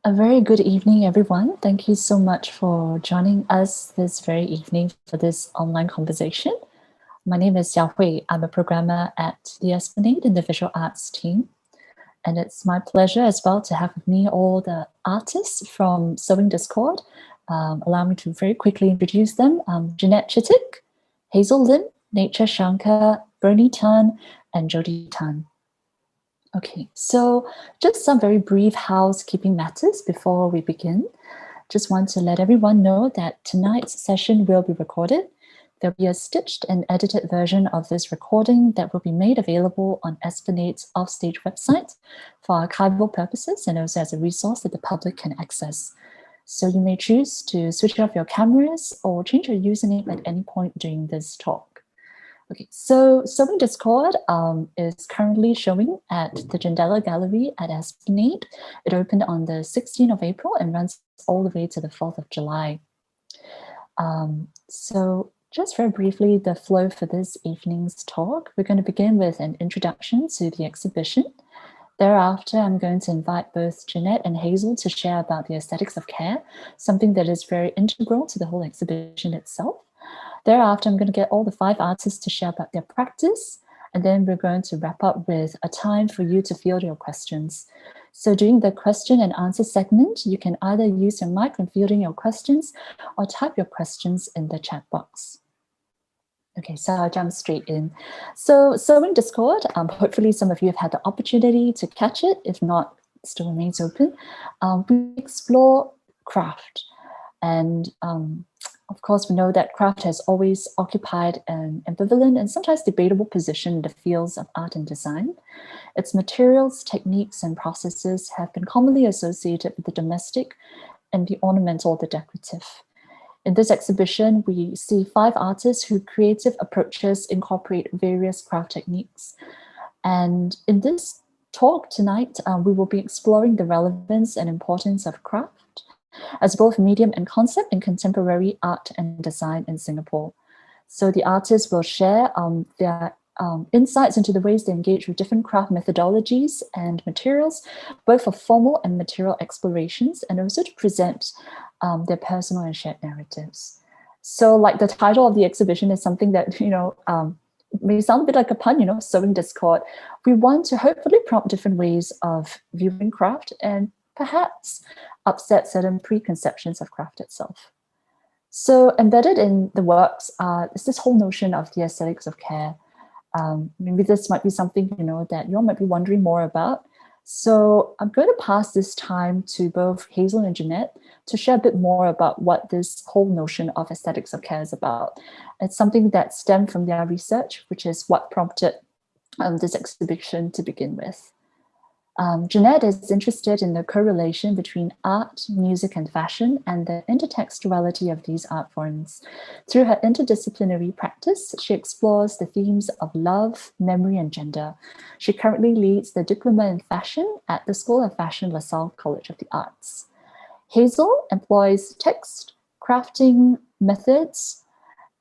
A very good evening, everyone. Thank you so much for joining us this very evening for this online conversation. My name is Xiao Hui. I'm a programmer at the Esplanade in the Visual Arts team. And it's my pleasure as well to have with me all the artists from Sewing Discord. Allow me to very quickly introduce them. Jeanette Chittick, Hazel Lim, Nature Shankar, Bernie Tan, and Jody Tan. Okay, so just some very brief housekeeping matters before we begin. Just want to let everyone know that tonight's session will be recorded. There'll be a stitched and edited version of this recording that will be made available on Esplanade's Offstage website for archival purposes and also as a resource that the public can access. So you may choose to switch off your cameras or change your username at any point during this talk. Okay, so Sewing Discord is currently showing at the Jandela Gallery at Esplanade. It opened on the 16th of April and runs all the way to the 4th of July. So just very briefly, the flow for this evening's talk, we're going to begin with an introduction to the exhibition. Thereafter, I'm going to invite both Jeanette and Hazel to share about the aesthetics of care, something that is very integral to the whole exhibition itself. Thereafter, I'm going to get all the 5 artists to share about their practice, and then we're going to wrap up with a time for you to field your questions. So during the question and answer segment, you can either use your mic when fielding your questions or type your questions in the chat box. Okay, so I'll jump straight in. So Sewing Discord, hopefully some of you have had the opportunity to catch it. If not, it still remains open. We explore craft, and of course, we know that craft has always occupied an ambivalent and sometimes debatable position in the fields of art and design. Its materials, techniques, and processes have been commonly associated with the domestic and the ornamental, the decorative. In this exhibition, we see 5 artists whose creative approaches incorporate various craft techniques. And in this talk tonight, we will be exploring the relevance and importance of craft as both medium and concept in contemporary art and design in Singapore. So the artists will share their insights into the ways they engage with different craft methodologies and materials, both for formal and material explorations, and also to present their personal and shared narratives. So like the title of the exhibition is something that, may sound a bit like a pun, Sewing Discord. We want to hopefully prompt different ways of viewing craft and perhaps upset certain preconceptions of craft itself. So embedded in the works is this whole notion of the aesthetics of care. Maybe this might be something, that you all might be wondering more about. So I'm going to pass this time to both Hazel and Jeanette to share a bit more about what this whole notion of aesthetics of care is about. It's something that stemmed from their research, which is what prompted this exhibition to begin with. Jeanette is interested in the correlation between art, music, and fashion, and the intertextuality of these art forms. Through her interdisciplinary practice, she explores the themes of love, memory, and gender. She currently leads the Diploma in Fashion at the School of Fashion LaSalle College of the Arts. Hazel employs text, crafting methods,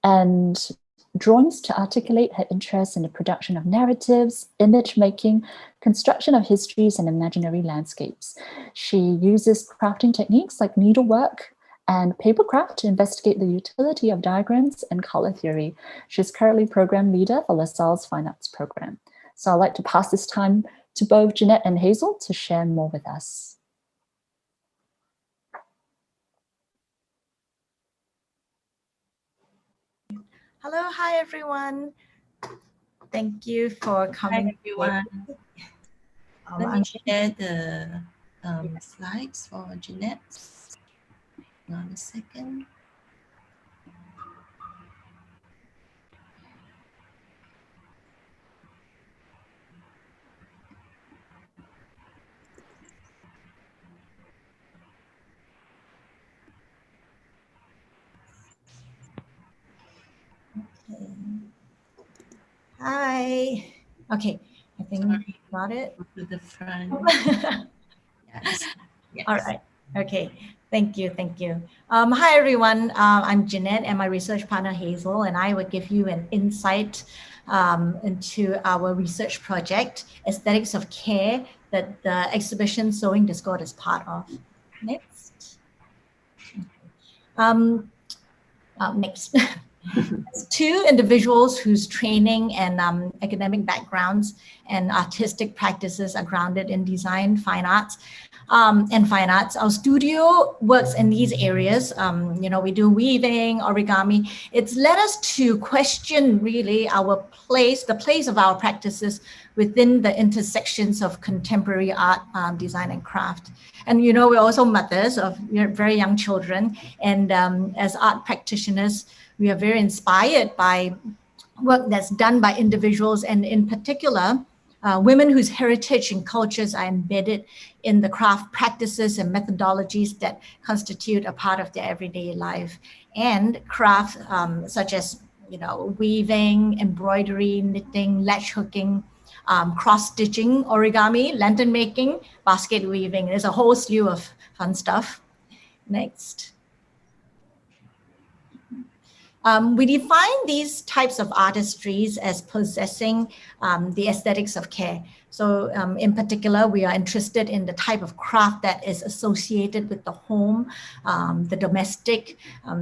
and drawings to articulate her interest in the production of narratives, image making, construction of histories, and imaginary landscapes. She uses crafting techniques like needlework and papercraft to investigate the utility of diagrams and color theory. She's currently program leader for LaSalle's Fine Arts program. So I'd like to pass this time to both Jeanette and Hazel to share more with us. Hello, hi everyone. Thank you for coming. Hi, everyone. Let me share the slides for Jeanette. Hang on a second. Hi. Okay, I think we got it. Go to the front. Yes. All right. Okay. Thank you. Thank you. Hi, everyone. I'm Jeanette and my research partner, Hazel, and I will give you an insight into our research project, Aesthetics of Care, that the exhibition Sewing Discord is part of. Next. Next. Two individuals whose training and academic backgrounds and artistic practices are grounded in design, fine arts, and fine arts. Our studio works in these areas. We do weaving, origami. It's led us to question really the place of our practices within the intersections of contemporary art, design, and craft. And we're also mothers of very young children, and as art practitioners, we are very inspired by work that's done by individuals, and in particular, women whose heritage and cultures are embedded in the craft practices and methodologies that constitute a part of their everyday life. And craft such as weaving, embroidery, knitting, latch hooking, cross-stitching, origami, lantern making, basket weaving. There's a whole slew of fun stuff. Next. We define these types of artistries as possessing the aesthetics of care. So in particular, we are interested in the type of craft that is associated with the home, the domestic.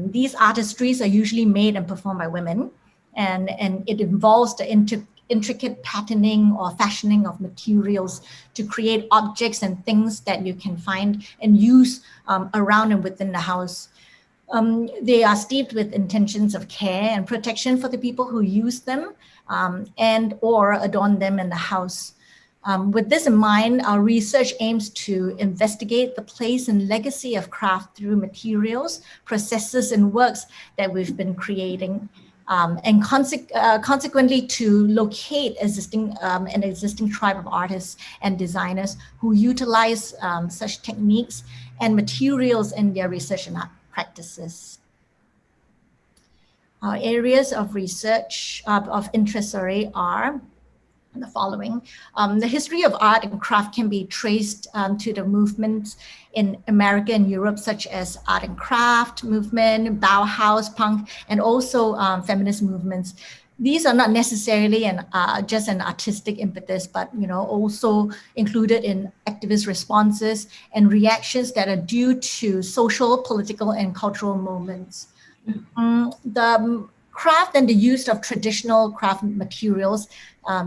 These artistries are usually made and performed by women, and it involves the intricate patterning or fashioning of materials to create objects and things that you can find and use around and within the house. They are steeped with intentions of care and protection for the people who use them and or adorn them in the house. With this in mind, our research aims to investigate the place and legacy of craft through materials, processes, and works that we've been creating, and consequently to locate an existing tribe of artists and designers who utilize such techniques and materials in their research and art practices. Our areas of research of interest are the following. The history of art and craft can be traced to the movements in America and Europe, such as art and craft movement, Bauhaus, punk, and also feminist movements. These are not necessarily just an artistic impetus, but also included in activist responses and reactions that are due to social, political, and cultural movements. The craft and the use of traditional craft materials,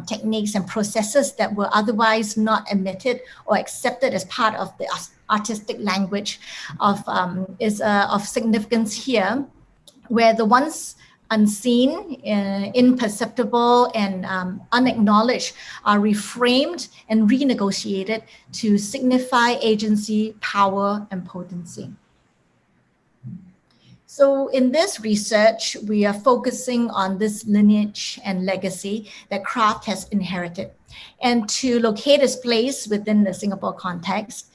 techniques, and processes that were otherwise not admitted or accepted as part of the artistic language is of significance here, where the once unseen, imperceptible, and unacknowledged are reframed and renegotiated to signify agency, power, and potency. So in this research, we are focusing on this lineage and legacy that craft has inherited, and to locate its place within the Singapore context.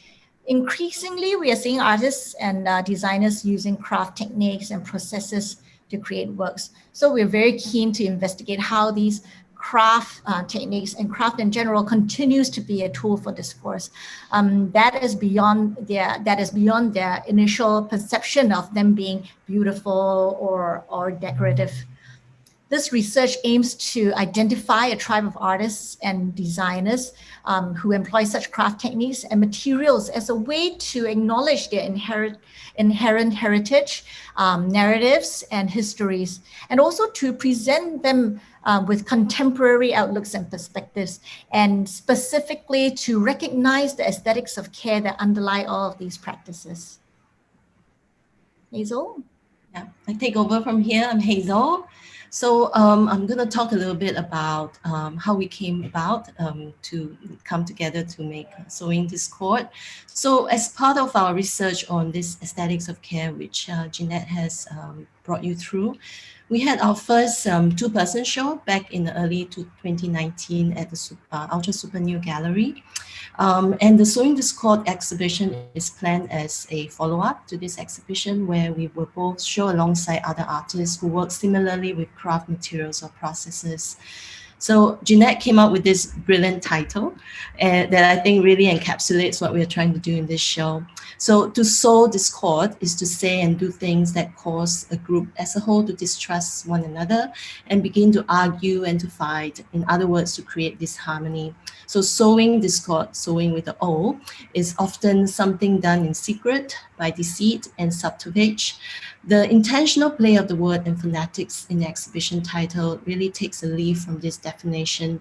Increasingly, we are seeing artists and designers using craft techniques and processes to create works. So we're very keen to investigate how these craft techniques and craft in general continues to be a tool for discourse. That is beyond their initial perception of them being beautiful or decorative. This research aims to identify a tribe of artists and designers who employ such craft techniques and materials as a way to acknowledge their inherent heritage, narratives, and histories, and also to present them with contemporary outlooks and perspectives, and specifically to recognize the aesthetics of care that underlie all of these practices. Hazel? Yeah, I take over from here. I'm Hazel. So I'm going to talk a little bit about how we came about to come together to make Sewing Discord. So as part of our research on this aesthetics of care, which Jeanette has brought you through, we had our first two-person show back in the early 2019 at the Ultra Super New Gallery. And the Sewing Discord exhibition is planned as a follow-up to this exhibition, where we will both show alongside other artists who work similarly with craft materials or processes. So Jeanette came up with this brilliant title that I think really encapsulates what we are trying to do in this show. So to sow discord is to say and do things that cause a group as a whole to distrust one another and begin to argue and to fight. In other words, to create disharmony. So sowing discord, sowing with the O, is often something done in secret, by deceit and subterfuge. The intentional play of the word and phonetics in the exhibition title really takes a leaf from this definition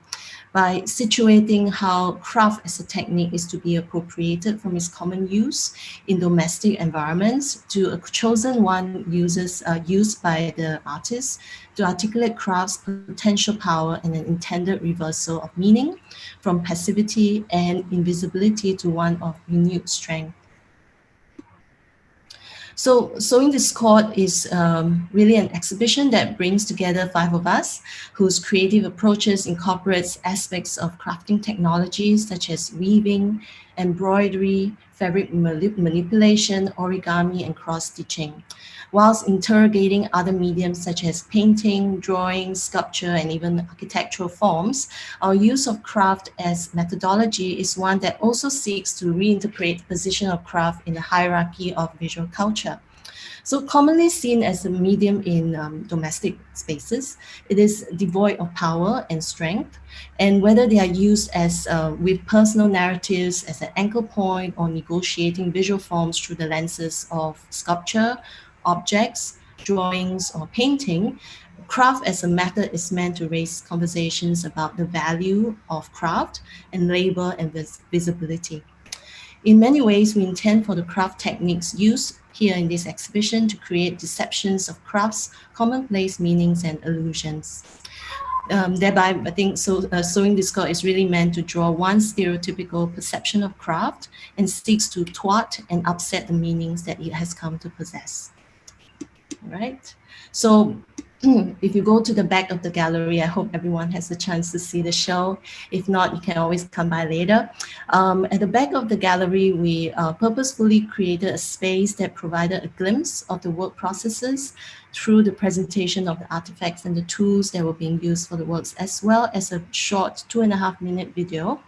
by situating how craft as a technique is to be appropriated from its common use in domestic environments to a chosen one used by the artist to articulate craft's potential power and an intended reversal of meaning from passivity and invisibility to one of renewed strength. So Sowing Discord is really an exhibition that brings together 5 of us whose creative approaches incorporates aspects of crafting technologies such as weaving, embroidery, fabric manipulation, origami, and cross-stitching, whilst interrogating other mediums such as painting, drawing, sculpture, and even architectural forms. Our use of craft as methodology is one that also seeks to reinterpret the position of craft in the hierarchy of visual culture. So commonly seen as a medium in domestic spaces, it is devoid of power and strength. And whether they are used as with personal narratives as an anchor point or negotiating visual forms through the lenses of sculpture, objects, drawings, or painting, craft as a method is meant to raise conversations about the value of craft and labor and visibility. In many ways, we intend for the craft techniques used here in this exhibition to create deceptions of craft's commonplace meanings and illusions. Thereby, I think Sowing Discord is really meant to draw one stereotypical perception of craft and seeks to thwart and upset the meanings that it has come to possess. All right. So if you go to the back of the gallery, I hope everyone has a chance to see the show. If not, you can always come by later. At the back of the gallery, we purposefully created a space that provided a glimpse of the work processes through the presentation of the artifacts and the tools that were being used for the works, as well as a short 2.5-minute video.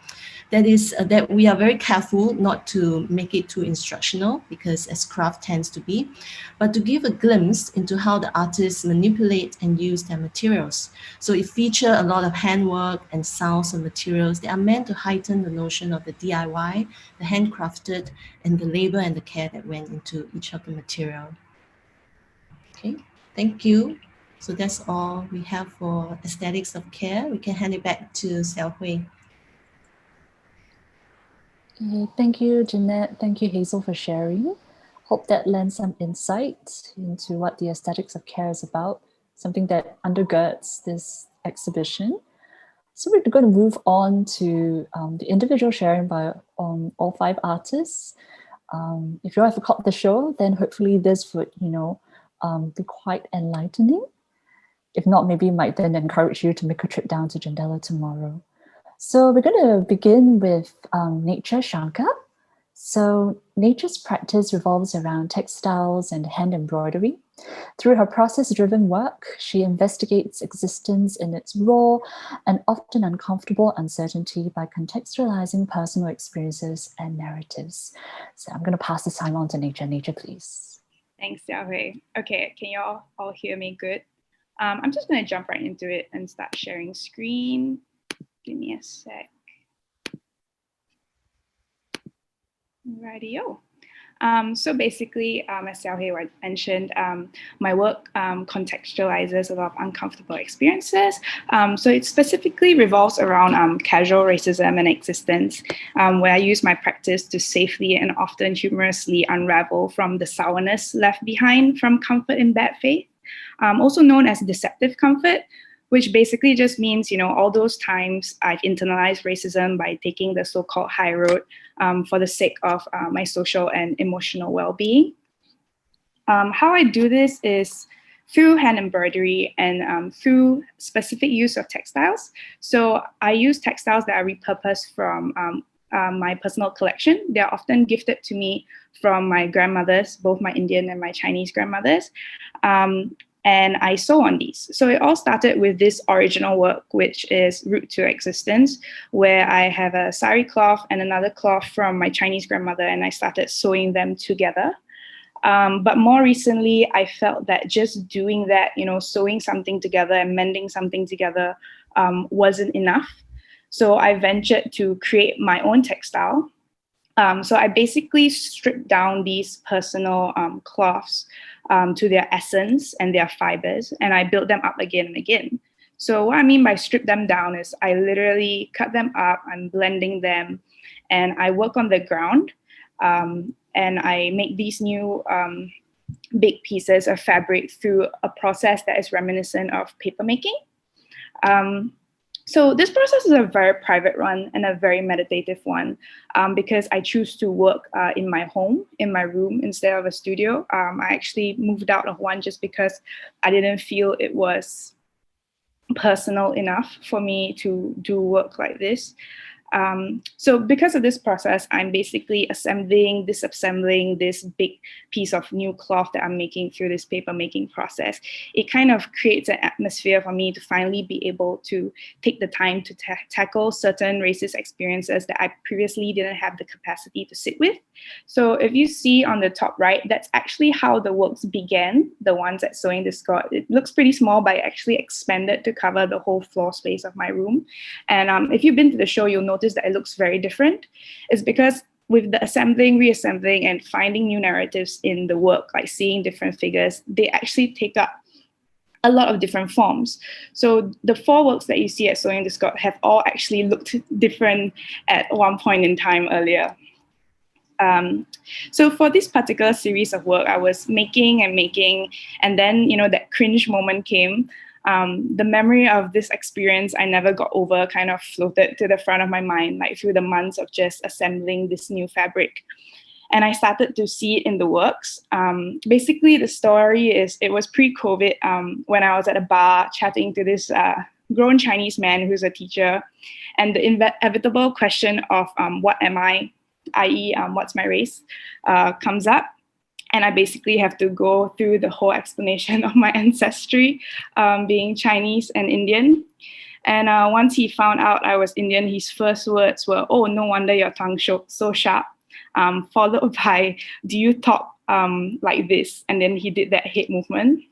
That we are very careful not to make it too instructional, because as craft tends to be, but to give a glimpse into how the artists manipulate and use their materials. So it features a lot of handwork and sounds of materials that are meant to heighten the notion of the DIY, the handcrafted, and the labor and the care that went into each of the material. Okay, thank you. So that's all we have for Aesthetics of Care. We can hand it back to Xiaohui. Thank you, Jeanette. Thank you, Hazel, for sharing. Hope that lends some insight into what the Aesthetics of Care is about, something that undergirds this exhibition. So we're going to move on to the individual sharing by all 5 artists. If you have caught the show, then hopefully this would, be quite enlightening. If not, maybe it might then encourage you to make a trip down to Joondalup tomorrow. So we're going to begin with Nature Shankar. So Nature's practice revolves around textiles and hand embroidery. Through her process-driven work, she investigates existence in its raw and often uncomfortable uncertainty by contextualizing personal experiences and narratives. So I'm going to pass this time on to Nature. Nature, please. Thanks, Xiaohui. Okay, can you all hear me good? I'm just going to jump right into it and start sharing screen. Give me a sec. Rightio. So basically, as Xiaohui mentioned, my work contextualizes a lot of uncomfortable experiences. So it specifically revolves around casual racism and existence, where I use my practice to safely and often humorously unravel from the sourness left behind from comfort in bad faith, also known as deceptive comfort, which basically just means, all those times I've internalized racism by taking the so-called high road for the sake of my social and emotional well-being. How I do this is through hand embroidery and through specific use of textiles. So I use textiles that are repurposed from my personal collection. They're often gifted to me from my grandmothers, both my Indian and my Chinese grandmothers. And I sew on these. So it all started with this original work, which is Root to Existence, where I have a sari cloth and another cloth from my Chinese grandmother, and I started sewing them together. But more recently, I felt that just doing that, sewing something together and mending something together wasn't enough. So I ventured to create my own textile. So I basically stripped down these personal cloths to their essence and their fibers, and I built them up again and again. So what I mean by strip them down is I literally cut them up, I'm blending them, and I work on the ground, and I make these new big pieces of fabric through a process that is reminiscent of paper making. So this process is a very private one and a very meditative one, because I choose to work in my home, in my room, instead of a studio. I actually moved out of one just because I didn't feel it was personal enough for me to do work like this. So because of this process, I'm basically assembling, disassembling this big piece of new cloth that I'm making through this paper making process. It kind of creates an atmosphere for me to finally be able to take the time to tackle certain racist experiences that I previously didn't have the capacity to sit with. So if you see on the top right, that's actually how the works began, the ones at Sewing Discord. It looks pretty small, but I actually expanded to cover the whole floor space of my room. And if you've been to the show, you'll notice that it looks very different. It's because with the assembling, reassembling, and finding new narratives in the work, like seeing different figures, they actually take up a lot of different forms. So the 4 works that you see at Sewing Discord have all actually looked different at one point in time earlier. So for this particular series of work, I was making, and then, that cringe moment came. The memory of this experience I never got over kind of floated to the front of my mind, like through the months of just assembling this new fabric. And I started to see it in the works. Basically, the story is, it was pre-COVID, when I was at a bar chatting to this grown Chinese man who's a teacher, and the inevitable question of what am I, i.e. What's my race, comes up. And I basically have to go through the whole explanation of my ancestry, being Chinese and Indian. And once he found out I was Indian, his first words were, "Oh, no wonder your tongue so sharp," followed by, "Do you talk like this?" And then he did that head movement.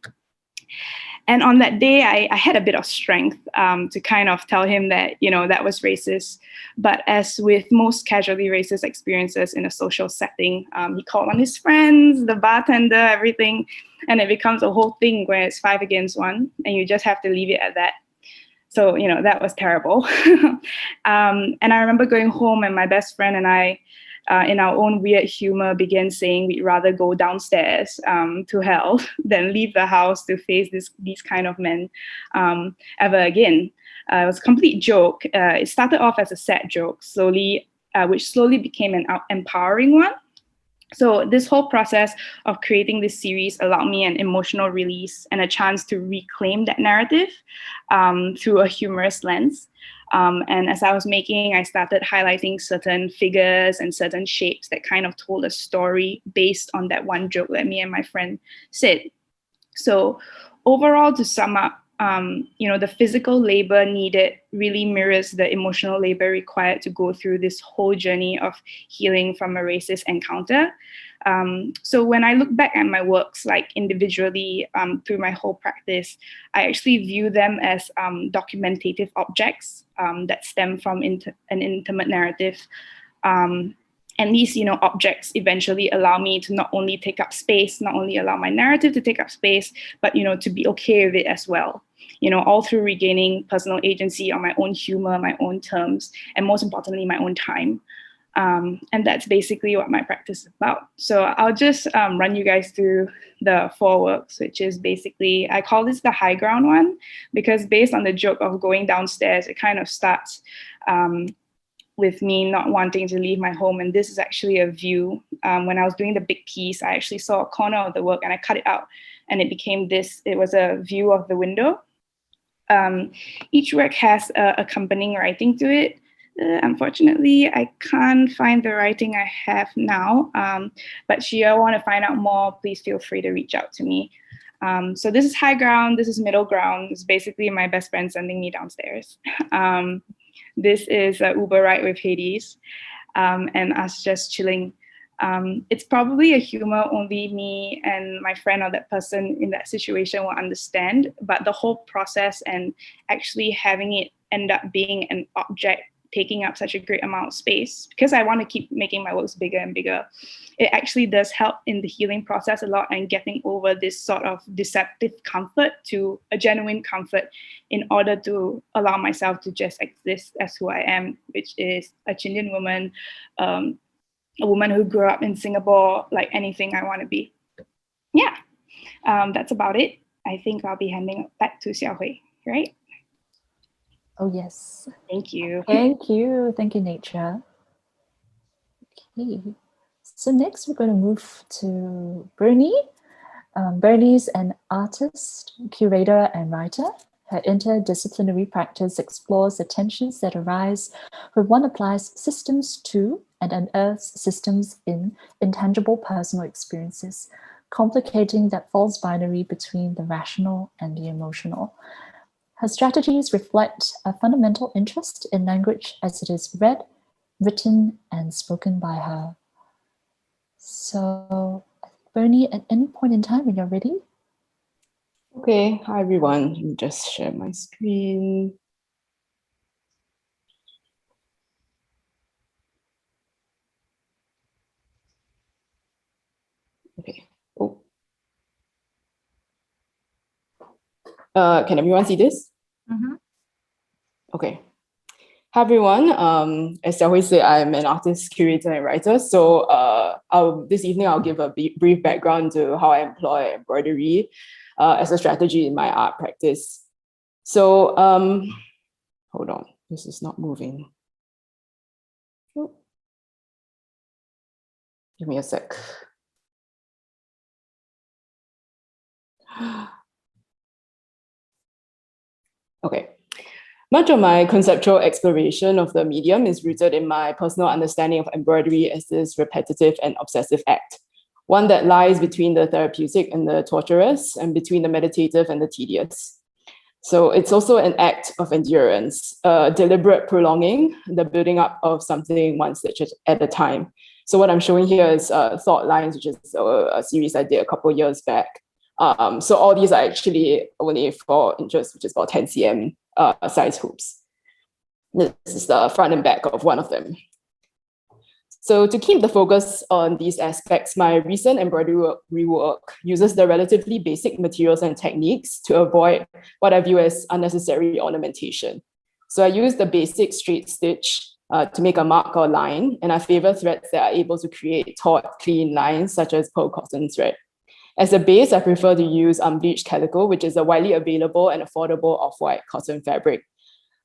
And on that day, I had a bit of strength to kind of tell him that, that was racist. But as with most casually racist experiences in a social setting, he called on his friends, the bartender, everything. And it becomes a whole thing where it's 5 against 1, and you just have to leave it at that. So, that was terrible. And I remember going home, and my best friend and I, in our own weird humor, began saying we'd rather go downstairs to hell than leave the house to face these kind of men ever again. It was a complete joke. It started off as a sad joke, which slowly became an empowering one. So this whole process of creating this series allowed me an emotional release and a chance to reclaim that narrative through a humorous lens. And as I was making, I started highlighting certain figures and certain shapes that kind of told a story based on that one joke that me and my friend said. So overall, to sum up, the physical labor needed really mirrors the emotional labor required to go through this whole journey of healing from a racist encounter. So when I look back at my works, like individually through my whole practice, I actually view them as documentative objects that stem from an intimate narrative. And these, objects eventually allow me to not only take up space, not only allow my narrative to take up space, but, to be okay with it as well. All through regaining personal agency on my own humor, my own terms, and most importantly, my own time. And that's basically what my practice is about. So I'll just run you guys through the 4 works, which is basically, I call this the high ground one, because based on the joke of going downstairs, it kind of starts with me not wanting to leave my home. And this is actually a view. When I was doing the big piece, I actually saw a corner of the work and I cut it out, and it became this. It was a view of the window. Each work has accompanying writing to it. Unfortunately, I can't find the writing I have now, but should you want to find out more, please feel free to reach out to me. So this is high ground, this is middle ground. It's basically my best friend sending me downstairs. This is an Uber ride with Hades, and us just chilling. It's probably a humor only me and my friend or that person in that situation will understand, but the whole process and actually having it end up being an object taking up such a great amount of space, because I want to keep making my works bigger and bigger, it actually does help in the healing process a lot and getting over this sort of deceptive comfort to a genuine comfort in order to allow myself to just exist as who I am, which is a Chindian woman, a woman who grew up in Singapore, like anything I want to be. Yeah, that's about it. I think I'll be handing it back to Xiaohui, right? Oh, yes. Thank you. Thank you. Thank you, Nature. Okay. So next we're going to move to Bernie. Bernie's an artist, curator, and writer. Her interdisciplinary practice explores the tensions that arise when one applies systems to and unearths systems in intangible personal experiences, complicating that false binary between the rational and the emotional. Her strategies reflect a fundamental interest in language as it is read, written, and spoken by her. So, Bernie, at any point in time when you're ready. Okay, hi everyone. Let me just share my screen. Okay. Oh. Can everyone see this? Mhm. Okay. Hi everyone. As Xiaohui said, I'm an artist, curator, and writer. So this evening I'll give a brief background to how I employ embroidery as a strategy in my art practice. So hold on, this is not moving. Oh. Give me a sec. Okay. Much of my conceptual exploration of the medium is rooted in my personal understanding of embroidery as this repetitive and obsessive act, one that lies between the therapeutic and the torturous, and between the meditative and the tedious. So it's also an act of endurance, deliberate prolonging, the building up of something one stitch at a time. So what I'm showing here is Thought Lines, which is a series I did a couple of years back. So all these are actually only 4 inches, which is about 10 cm size hoops. This is the front and back of one of them. So to keep the focus on these aspects, my recent embroidery work uses the relatively basic materials and techniques to avoid what I view as unnecessary ornamentation. So I use the basic straight stitch to make a mark or line, and I favor threads that are able to create taut, clean lines, such as pearl cotton thread. As a base, I prefer to use unbleached calico, which is a widely available and affordable off-white cotton fabric.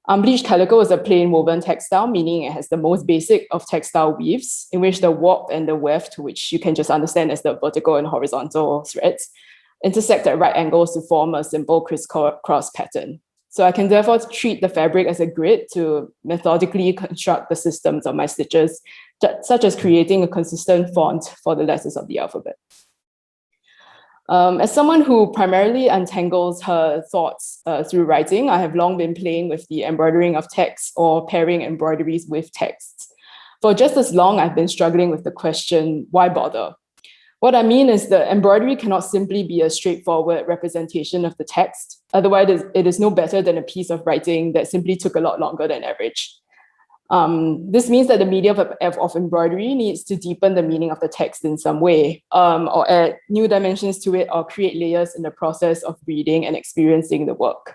Unbleached calico is a plain woven textile, meaning it has the most basic of textile weaves, in which the warp and the weft, which you can just understand as the vertical and horizontal threads, intersect at right angles to form a simple crisscross pattern. So I can therefore treat the fabric as a grid to methodically construct the systems of my stitches, such as creating a consistent font for the letters of the alphabet. As someone who primarily untangles her thoughts through writing, I have long been playing with the embroidering of text or pairing embroideries with texts. For just as long, I've been struggling with the question, why bother? What I mean is that embroidery cannot simply be a straightforward representation of the text. Otherwise, it is no better than a piece of writing that simply took a lot longer than average. This means that the medium of embroidery needs to deepen the meaning of the text in some way, or add new dimensions to it, or create layers in the process of reading and experiencing the work.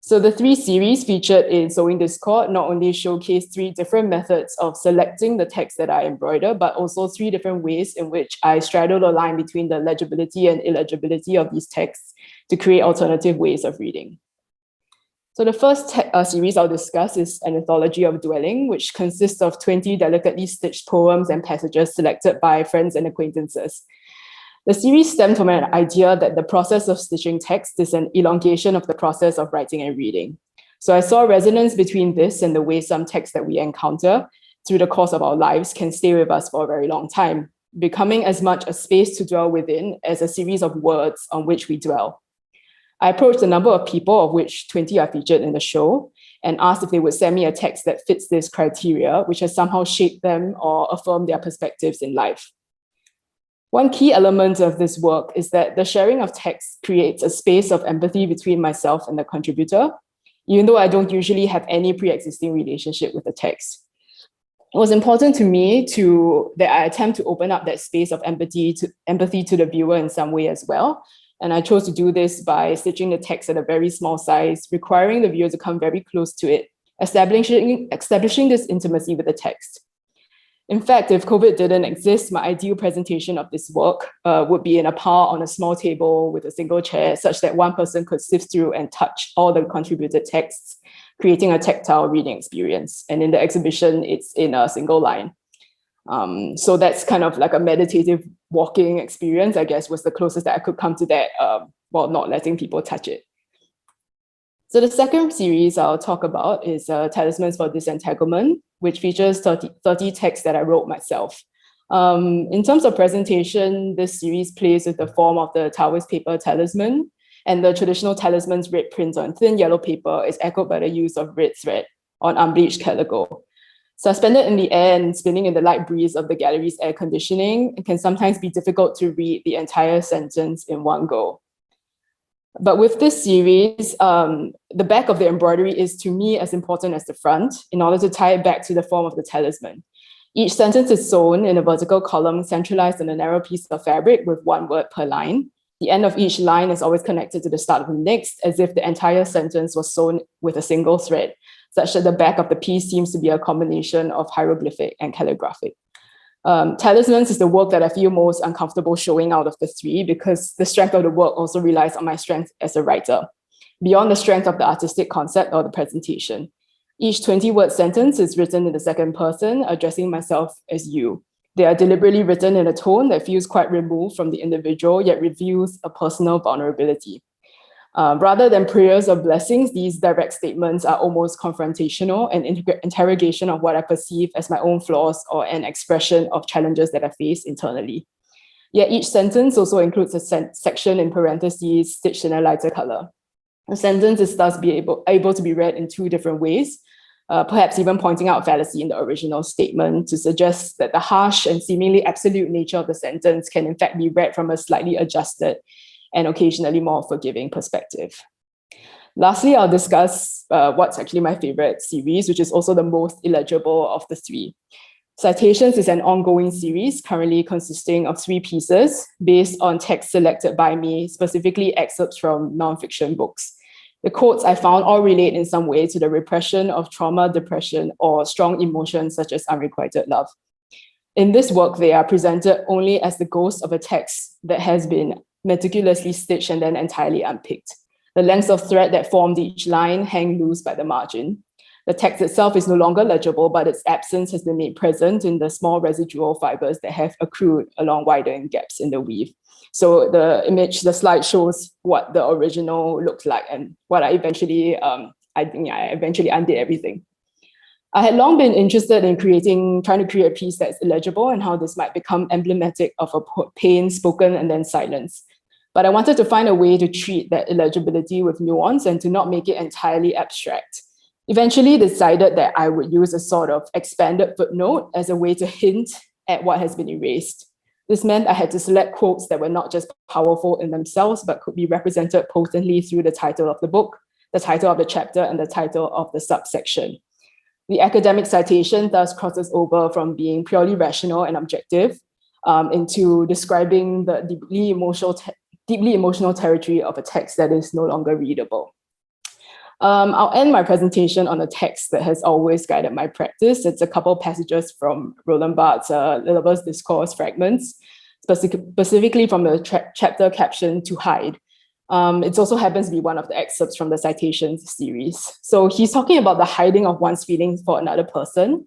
So the 3 series featured in Sewing Discord not only showcase 3 different methods of selecting the text that I embroider, but also 3 different ways in which I straddle the line between the legibility and illegibility of these texts to create alternative ways of reading. So the first series I'll discuss is An Anthology of Dwelling, which consists of 20 delicately stitched poems and passages selected by friends and acquaintances. The series stemmed from an idea that the process of stitching text is an elongation of the process of writing and reading. So I saw resonance between this and the way some texts that we encounter through the course of our lives can stay with us for a very long time, becoming as much a space to dwell within as a series of words on which we dwell. I approached a number of people, of which 20 are featured in the show, and asked if they would send me a text that fits this criteria, which has somehow shaped them or affirmed their perspectives in life. One key element of this work is that the sharing of text creates a space of empathy between myself and the contributor, even though I don't usually have any pre-existing relationship with the text. It was important to me that I attempt to open up that space of empathy to the viewer in some way as well. And I chose to do this by stitching the text at a very small size, requiring the viewer to come very close to it, establishing this intimacy with the text. In fact, if COVID didn't exist, my ideal presentation of this work would be in a par on a small table with a single chair, such that one person could sift through and touch all the contributed texts, creating a tactile reading experience. And in the exhibition, it's in a single line. So that's kind of like a meditative walking experience, I guess, was the closest that I could come to that while not letting people touch it. So the second series I'll talk about is Talismans for Disentanglement, which features 30 texts that I wrote myself. In terms of presentation, this series plays with the form of the Taoist paper talisman, and the traditional talisman's red print on thin yellow paper is echoed by the use of red thread on unbleached calico. Suspended in the air and spinning in the light breeze of the gallery's air conditioning, it can sometimes be difficult to read the entire sentence in one go. But with this series, the back of the embroidery is to me as important as the front in order to tie it back to the form of the talisman. Each sentence is sewn in a vertical column centralized on a narrow piece of fabric with one word per line. The end of each line is always connected to the start of the next, as if the entire sentence was sewn with a single thread, such that the back of the piece seems to be a combination of hieroglyphic and calligraphic. Talismans is the work that I feel most uncomfortable showing out of the three, because the strength of the work also relies on my strength as a writer, beyond the strength of the artistic concept or the presentation. Each 20-word sentence is written in the second person, addressing myself as you. They are deliberately written in a tone that feels quite removed from the individual, yet reveals a personal vulnerability. Rather than prayers or blessings, these direct statements are almost confrontational and interrogation of what I perceive as my own flaws or an expression of challenges that I face internally. Yet each sentence also includes a section in parentheses stitched in a lighter color. The sentence is thus able to be read in two different ways, perhaps even pointing out fallacy in the original statement to suggest that the harsh and seemingly absolute nature of the sentence can in fact be read from a slightly adjusted and occasionally more forgiving perspective. Lastly, I'll discuss what's actually my favorite series, which is also the most illegible of the three. Citations is an ongoing series currently consisting of 3 pieces based on texts selected by me, specifically excerpts from nonfiction books. The quotes I found all relate in some way to the repression of trauma, depression, or strong emotions such as unrequited love. In this work, they are presented only as the ghost of a text that has been meticulously stitched and then entirely unpicked. The lengths of thread that formed each line hang loose by the margin. The text itself is no longer legible, but its absence has been made present in the small residual fibers that have accrued along widening gaps in the weave. So the slide shows what the original looked like and what I eventually, I eventually undid everything. I had long been interested in trying to create a piece that's illegible and how this might become emblematic of a pain spoken and then silenced. But I wanted to find a way to treat that illegibility with nuance and to not make it entirely abstract. Eventually decided that I would use a sort of expanded footnote as a way to hint at what has been erased. This meant I had to select quotes that were not just powerful in themselves, but could be represented potently through the title of the book, the title of the chapter, and the title of the subsection. The academic citation thus crosses over from being purely rational and objective into describing the deeply emotional territory of a text that is no longer readable. I'll end my presentation on a text that has always guided my practice. It's a couple passages from Roland Barthes' Lilliber's Discourse Fragments, specifically from the chapter captioned "To Hide." It also happens to be one of the excerpts from the citations series. So he's talking about the hiding of one's feelings for another person,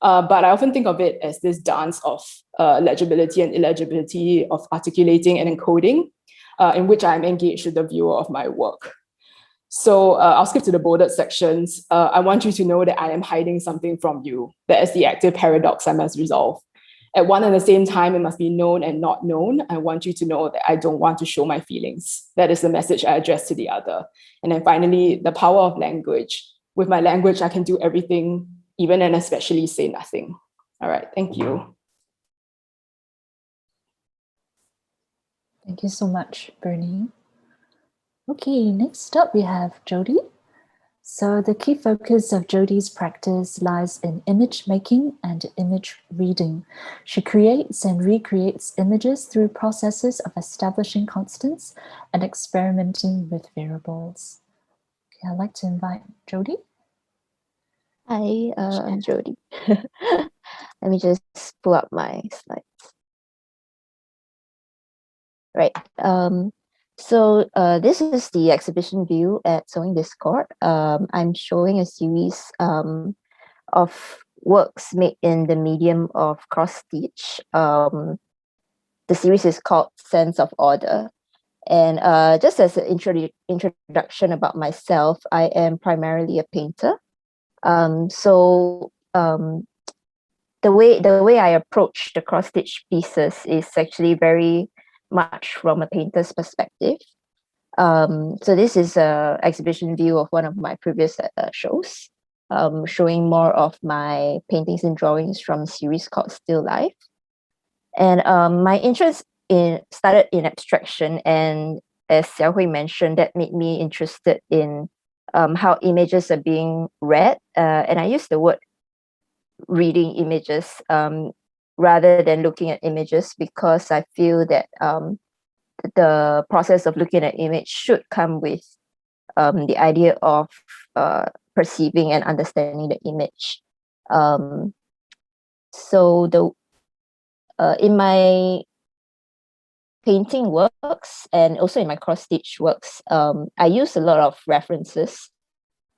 but I often think of it as this dance of legibility and illegibility, of articulating and encoding, in which I'm engaged with the viewer of my work. So I'll skip to the bolded sections. I want you to know that I am hiding something from you. That is the active paradox I must resolve. At one and the same time, it must be known and not known. I want you to know that I don't want to show my feelings. That is the message I address to the other. And then finally, the power of language. With my language, I can do everything, even and especially say nothing. All right, thank you. Thank you so much, Bernie. Okay, next up we have Jody. So the key focus of Jodie's practice lies in image making and image reading. She creates and recreates images through processes of establishing constants and experimenting with variables. Okay, I'd like to invite Jodie. Hi, I'm Jodie. Let me just pull up my slides. Right. So this is the exhibition view at Sewing Discord. I'm showing a series of works made in the medium of cross stitch. The series is called Sense of Order. And just as an introduction about myself, I am primarily a painter. The way I approach the cross stitch pieces is actually very much from a painter's perspective. So this is a exhibition view of one of my previous shows, showing more of my paintings and drawings from a series called Still Life. And my interest started in abstraction, and as Xiaohui mentioned, that made me interested in how images are being read. And I use the word reading images rather than looking at images, because I feel that the process of looking at image should come with the idea of perceiving and understanding the image. In my painting works and also in my cross stitch works, I use a lot of references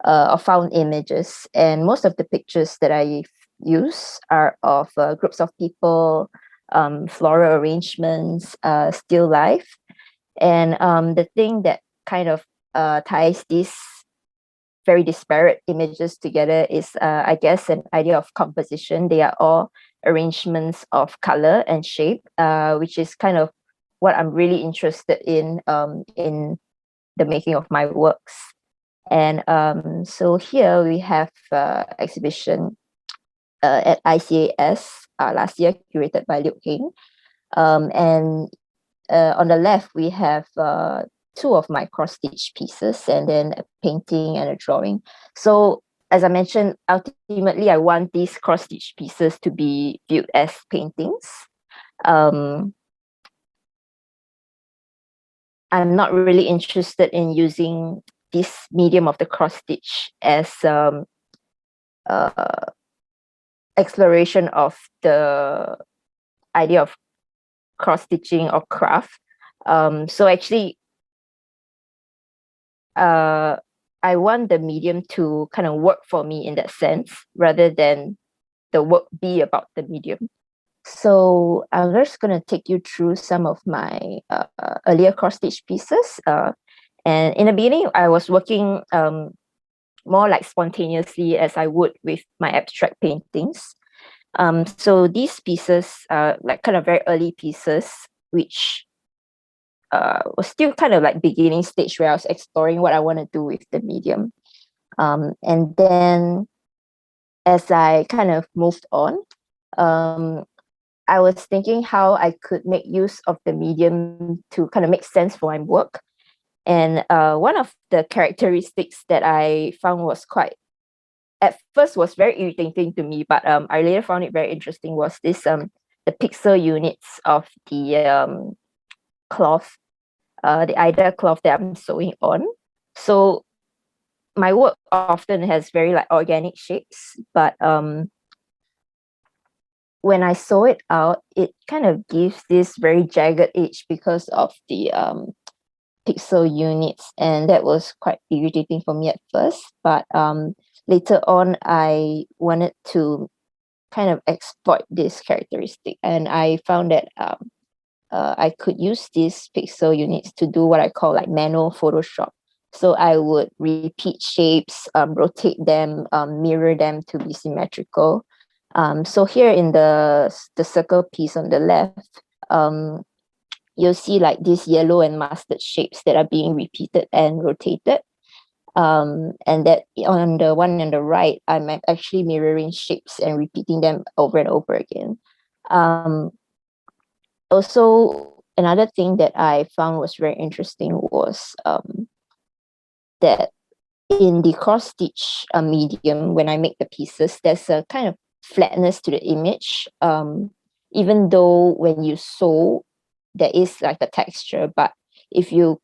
of found images, and most of the pictures that I use are of groups of people, floral arrangements, still life. And the thing that kind of ties these very disparate images together is, I guess, an idea of composition. They are all arrangements of color and shape, which is kind of what I'm really interested in the making of my works. And so here we have exhibition at ICAS last year, curated by Liu Heng. And on the left, we have two of my cross-stitch pieces, and then a painting and a drawing. So as I mentioned, ultimately, I want these cross-stitch pieces to be viewed as paintings. I'm not really interested in using this medium of the cross-stitch as exploration of the idea of cross-stitching or craft. So actually, I want the medium to kind of work for me in that sense, rather than the work be about the medium. So I'm just going to take you through some of my earlier cross-stitch pieces. And in the beginning, I was working more like spontaneously, as I would with my abstract paintings. So these pieces are like kind of very early pieces, which was still kind of like beginning stage, where I was exploring what I want to do with the medium. And then as I kind of moved on, I was thinking how I could make use of the medium to kind of make sense for my work. And one of the characteristics that I found was at first was very irritating to me, but I later found it very interesting, was this the pixel units of the cloth, the Aida cloth that I'm sewing on. So my work often has very like organic shapes, but when I sew it out, it kind of gives this very jagged edge because of the pixel units, and that was quite irritating for me at first. But later on, I wanted to kind of exploit this characteristic, and I found that I could use these pixel units to do what I call like manual Photoshop. So I would repeat shapes, rotate them, mirror them to be symmetrical. So here in the circle piece on the left, you'll see like these yellow and mustard shapes that are being repeated and rotated. And that on the one on the right, I'm actually mirroring shapes and repeating them over and over again. Also, another thing that I found was very interesting was that in the cross-stitch medium, when I make the pieces, there's a kind of flatness to the image. Even though when you sew, there is like a texture, but if you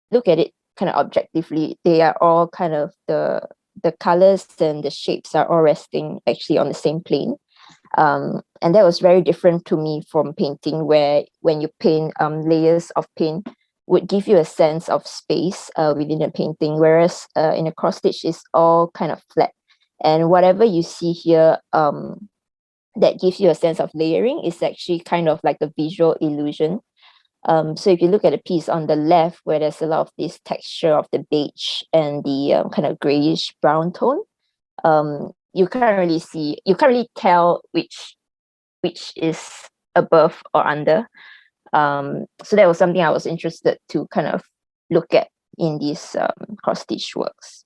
look at it kind of objectively, they are all kind of the colors and the shapes are all resting actually on the same plane. And that was very different to me from painting, where when you paint, layers of paint would give you a sense of space within a painting, whereas in a cross stitch is all kind of flat. And whatever you see here that gives you a sense of layering is actually kind of like a visual illusion. So if you look at a piece on the left where there's a lot of this texture of the beige and the kind of grayish brown tone, you can't really tell which is above or under. So that was something I was interested to kind of look at in these cross-stitch works.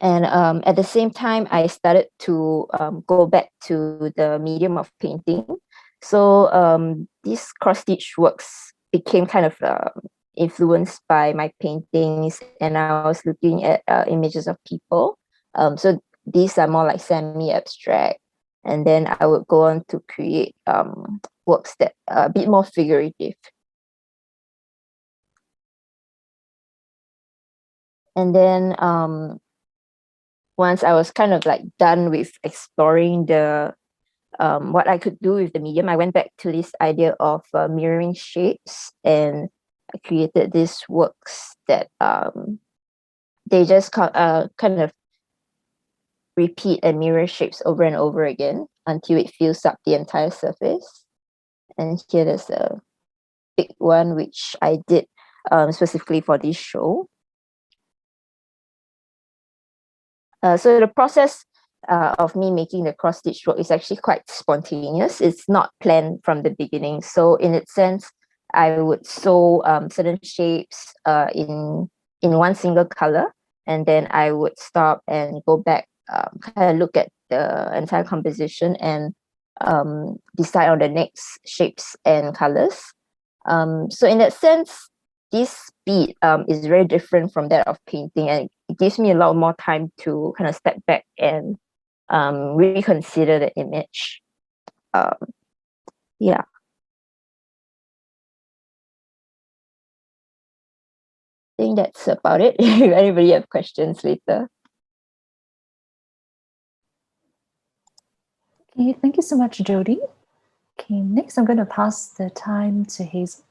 And at the same time, I started to go back to the medium of painting. So these cross-stitch works became kind of influenced by my paintings, and I was looking at images of people. So these are more like semi-abstract. And then I would go on to create works that are a bit more figurative. And then once I was kind of like done with exploring the what I could do with the medium, I went back to this idea of mirroring shapes, and I created these works that they just kind of repeat and mirror shapes over and over again until it fills up the entire surface. And here there's a big one which I did specifically for this show. So the process of me making the cross stitch work is actually quite spontaneous. It's not planned from the beginning. So in its sense, I would sew certain shapes in one single color, and then I would stop and go back, kind of look at the entire composition and decide on the next shapes and colors. So in that sense, this speed is very different from that of painting, and it gives me a lot more time to kind of step back and reconsider the image. Yeah. I think that's about it. If anybody have questions later. Okay, thank you so much, Jody. Okay, next I'm going to pass the time to Hazel.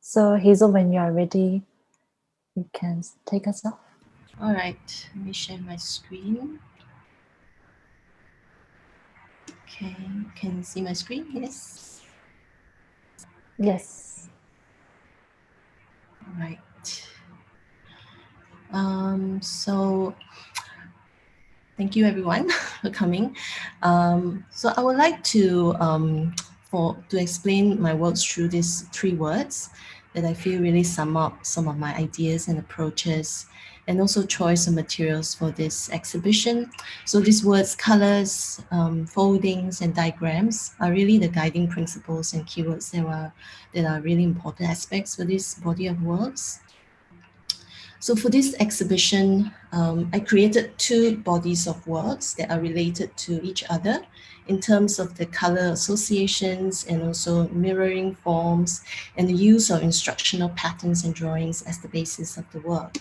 So Hazel, when you are ready, you can take us off. All right, let me share my screen. Okay, can you see my screen? Yes. Yes. All right. So thank you everyone for coming. So I would like to explain my works through these 3 words that I feel really sum up some of my ideas and approaches, and also choice of materials for this exhibition. So these words, colors, foldings, and diagrams are really the guiding principles and keywords that are really important aspects for this body of works. So for this exhibition, I created 2 bodies of works that are related to each other in terms of the color associations and also mirroring forms and the use of instructional patterns and drawings as the basis of the work.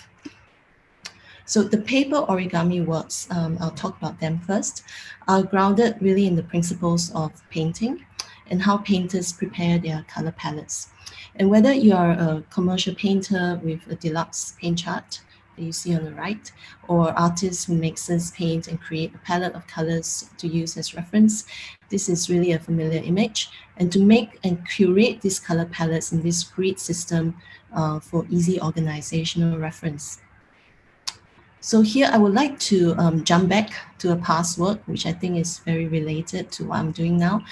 So the paper origami works, I'll talk about them first, are grounded really in the principles of painting and how painters prepare their color palettes. And whether you are a commercial painter with a deluxe paint chart that you see on the right, or artists who mixes paint and create a palette of colors to use as reference, this is really a familiar image. And to make and curate these color palettes in this grid system for easy organizational reference. So here I would like to jump back to a past work, which I think is very related to what I'm doing now,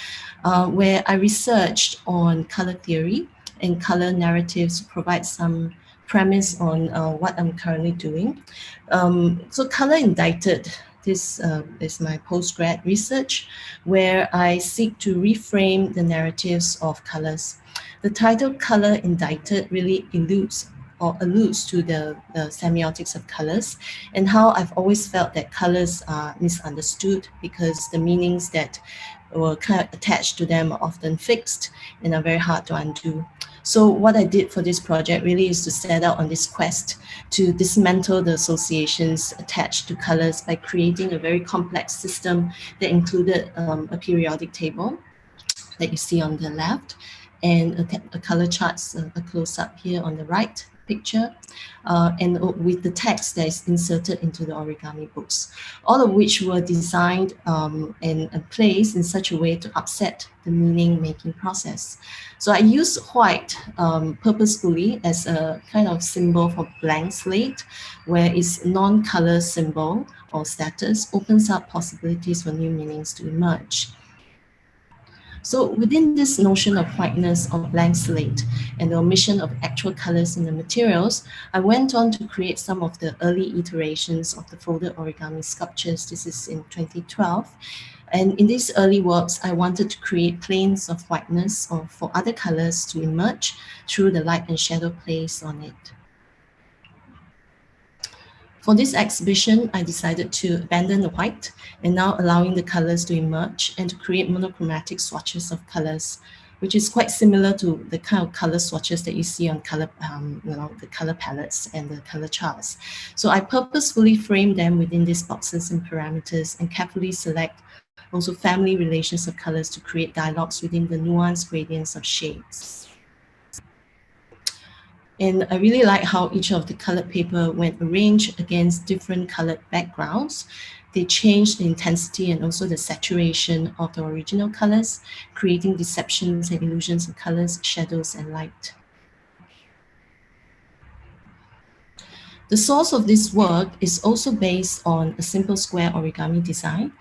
where I researched on color theory and color narratives to provide some premise on what I'm currently doing. So Color Indicted, this is my postgrad research, where I seek to reframe the narratives of colors. The title Color Indicted really alludes or alludes to the semiotics of colors, and how I've always felt that colors are misunderstood because the meanings that were kind of attached to them are often fixed and are very hard to undo. So what I did for this project really is to set out on this quest to dismantle the associations attached to colors by creating a very complex system that included a periodic table that you see on the left, and a color charts, a close-up here on the right picture, and with the text that is inserted into the origami books, all of which were designed and placed in such a way to upset the meaning-making process. So I use white purposefully as a kind of symbol for blank slate, where its non-color symbol or status opens up possibilities for new meanings to emerge. So within this notion of whiteness or blank slate and the omission of actual colors in the materials, I went on to create some of the early iterations of the folded origami sculptures. This is in 2012. And in these early works, I wanted to create planes of whiteness or for other colors to emerge through the light and shadow placed on it. For this exhibition, I decided to abandon the white and now allowing the colors to emerge and to create monochromatic swatches of colors, which is quite similar to the kind of color swatches that you see on color, the color palettes and the color charts. So I purposefully frame them within these boxes and parameters and carefully select also family relations of colors to create dialogues within the nuanced gradients of shades. And I really like how each of the colored paper, when arranged against different colored backgrounds, they change the intensity and also the saturation of the original colors, creating deceptions and illusions of colors, shadows, and light. The source of this work is also based on a simple square origami design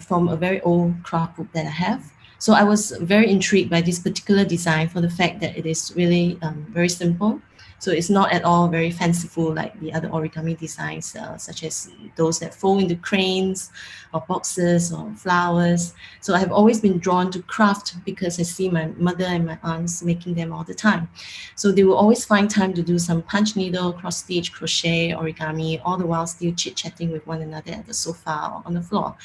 from a very old craft book that I have. So I was very intrigued by this particular design for the fact that it is really very simple. So it's not at all very fanciful like the other origami designs, such as those that fold into cranes or boxes or flowers. So I've always been drawn to craft because I see my mother and my aunts making them all the time. So they will always find time to do some punch needle, cross stitch, crochet, origami, all the while still chit-chatting with one another at the sofa or on the floor.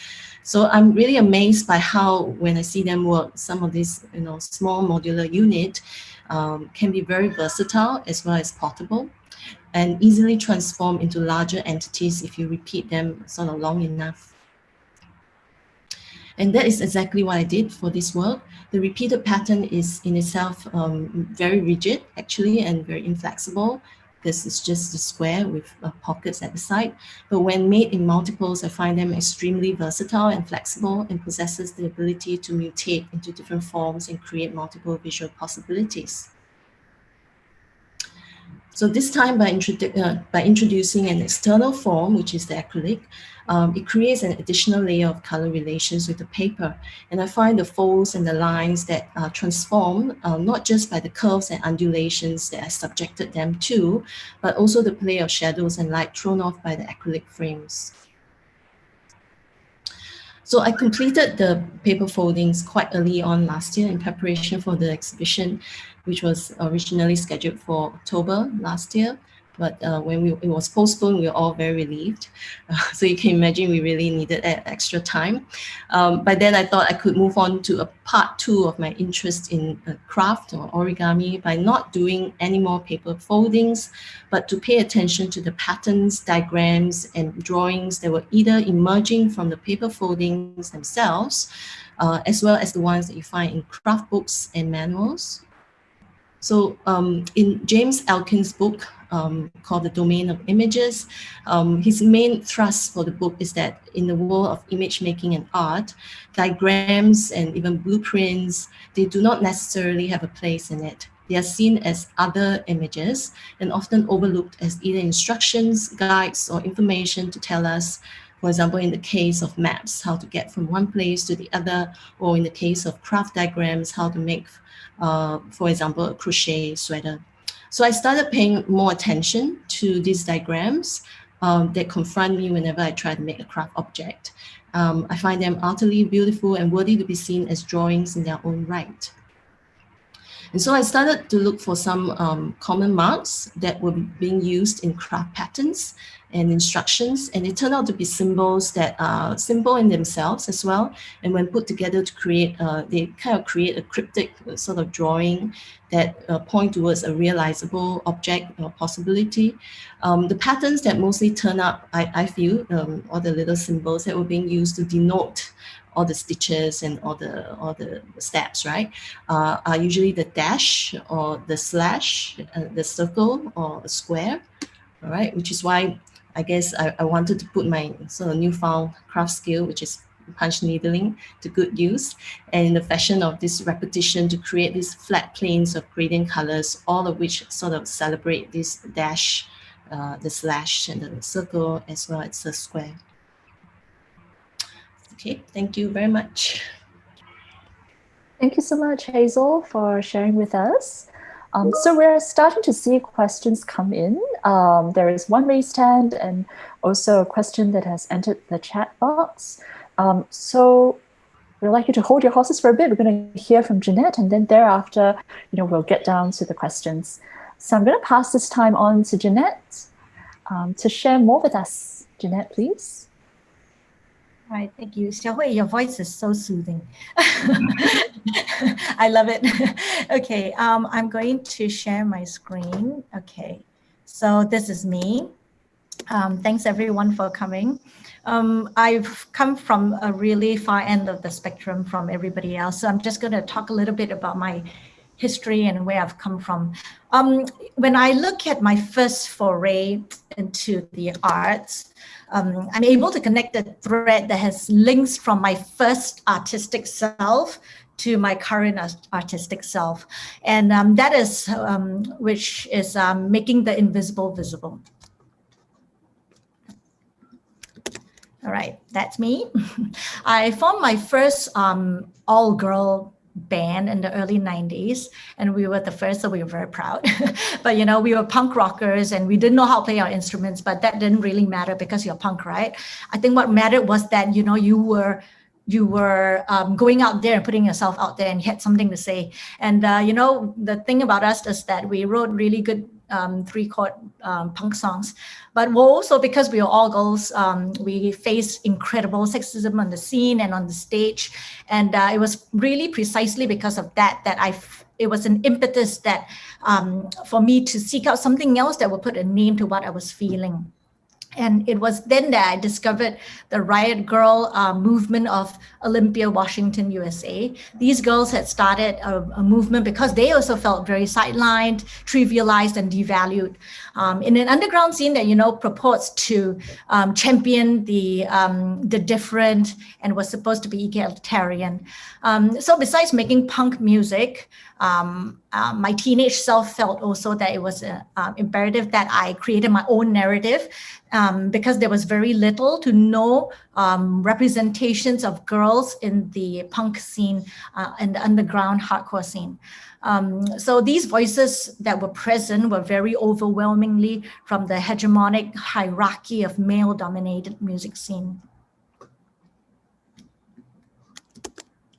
So I'm really amazed by how, when I see them work, some of these, small modular unit can be very versatile as well as portable and easily transform into larger entities if you repeat them sort of long enough. And that is exactly what I did for this work. The repeated pattern is in itself very rigid, actually, and very inflexible. This is just a square with pockets at the side. But when made in multiples, I find them extremely versatile and flexible and possesses the ability to mutate into different forms and create multiple visual possibilities. So this time by introducing an external form, which is the acrylic, it creates an additional layer of color relations with the paper. And I find the folds and the lines that are transformed, not just by the curves and undulations that I subjected them to, but also the play of shadows and light thrown off by the acrylic frames. So I completed the paper foldings quite early on last year in preparation for the exhibition, which was originally scheduled for October last year. But when it was postponed, we were all very relieved. So you can imagine we really needed extra time. By then I thought I could move on to a part 2 of my interest in craft or origami by not doing any more paper foldings, but to pay attention to the patterns, diagrams, and drawings that were either emerging from the paper foldings themselves, as well as the ones that you find in craft books and manuals. So in James Elkins' book called The Domain of Images, his main thrust for the book is that in the world of image making and art, diagrams and even blueprints, they do not necessarily have a place in it. They are seen as other images and often overlooked as either instructions, guides, or information to tell us, for example, in the case of maps, how to get from one place to the other, or in the case of craft diagrams, how to make, for example, a crochet sweater. So I started paying more attention to these diagrams that confront me whenever I try to make a craft object. I find them utterly beautiful and worthy to be seen as drawings in their own right. And so I started to look for some common marks that were being used in craft patterns and instructions, and it turned out to be symbols that are simple in themselves as well. And when put together to create, they kind of create a cryptic sort of drawing that point towards a realizable object or possibility. The patterns that mostly turn up, I feel, all the little symbols that were being used to denote all the stitches and all the steps, right, are usually the dash or the slash, the circle or a square, all right, which is why I guess I wanted to put my sort of newfound craft skill, which is punch needling, to good use, and in the fashion of this repetition to create these flat planes of gradient colors, all of which sort of celebrate this dash, the slash and the circle, as well as the square. Okay, thank you very much. Thank you so much, Hazel, for sharing with us. So we're starting to see questions come in. There is one raised hand and also a question that has entered the chat box. So we'd like you to hold your horses for a bit. We're going to hear from Jeanette, and then thereafter, we'll get down to the questions. So I'm going to pass this time on to Jeanette to share more with us. Jeanette, please. All right, thank you. Xiaohui, your voice is so soothing. I love it. Okay, I'm going to share my screen. Okay, so this is me. Thanks everyone for coming. I've come from a really far end of the spectrum from everybody else. So I'm just going to talk a little bit about my history and where I've come from. When I look at my first foray into the arts, I'm able to connect the thread that has links from my first artistic self to my current artistic self. And that is, which is making the invisible visible. All right, that's me. I formed my first all-girl band in the early 90s, and we were the first, so we were very proud. But we were punk rockers and we didn't know how to play our instruments, but that didn't really matter because you're punk, right? I think what mattered was that you were going out there and putting yourself out there, and you had something to say. And the thing about us is that we wrote really good 3-chord punk songs, but also because we were all girls, we faced incredible sexism on the scene and on the stage, and it was really precisely because of that it was an impetus that for me to seek out something else that would put a name to what I was feeling. And it was then that I discovered the Riot Girl movement of Olympia, Washington, USA. These girls had started a movement because they also felt very sidelined, trivialized, and devalued in an underground scene that purports to champion the different and was supposed to be egalitarian. So besides making punk music, my teenage self felt also that it was imperative that I created my own narrative, because there was very little to no representations of girls in the punk scene and the underground hardcore scene. So these voices that were present were very overwhelmingly from the hegemonic hierarchy of male-dominated music scene.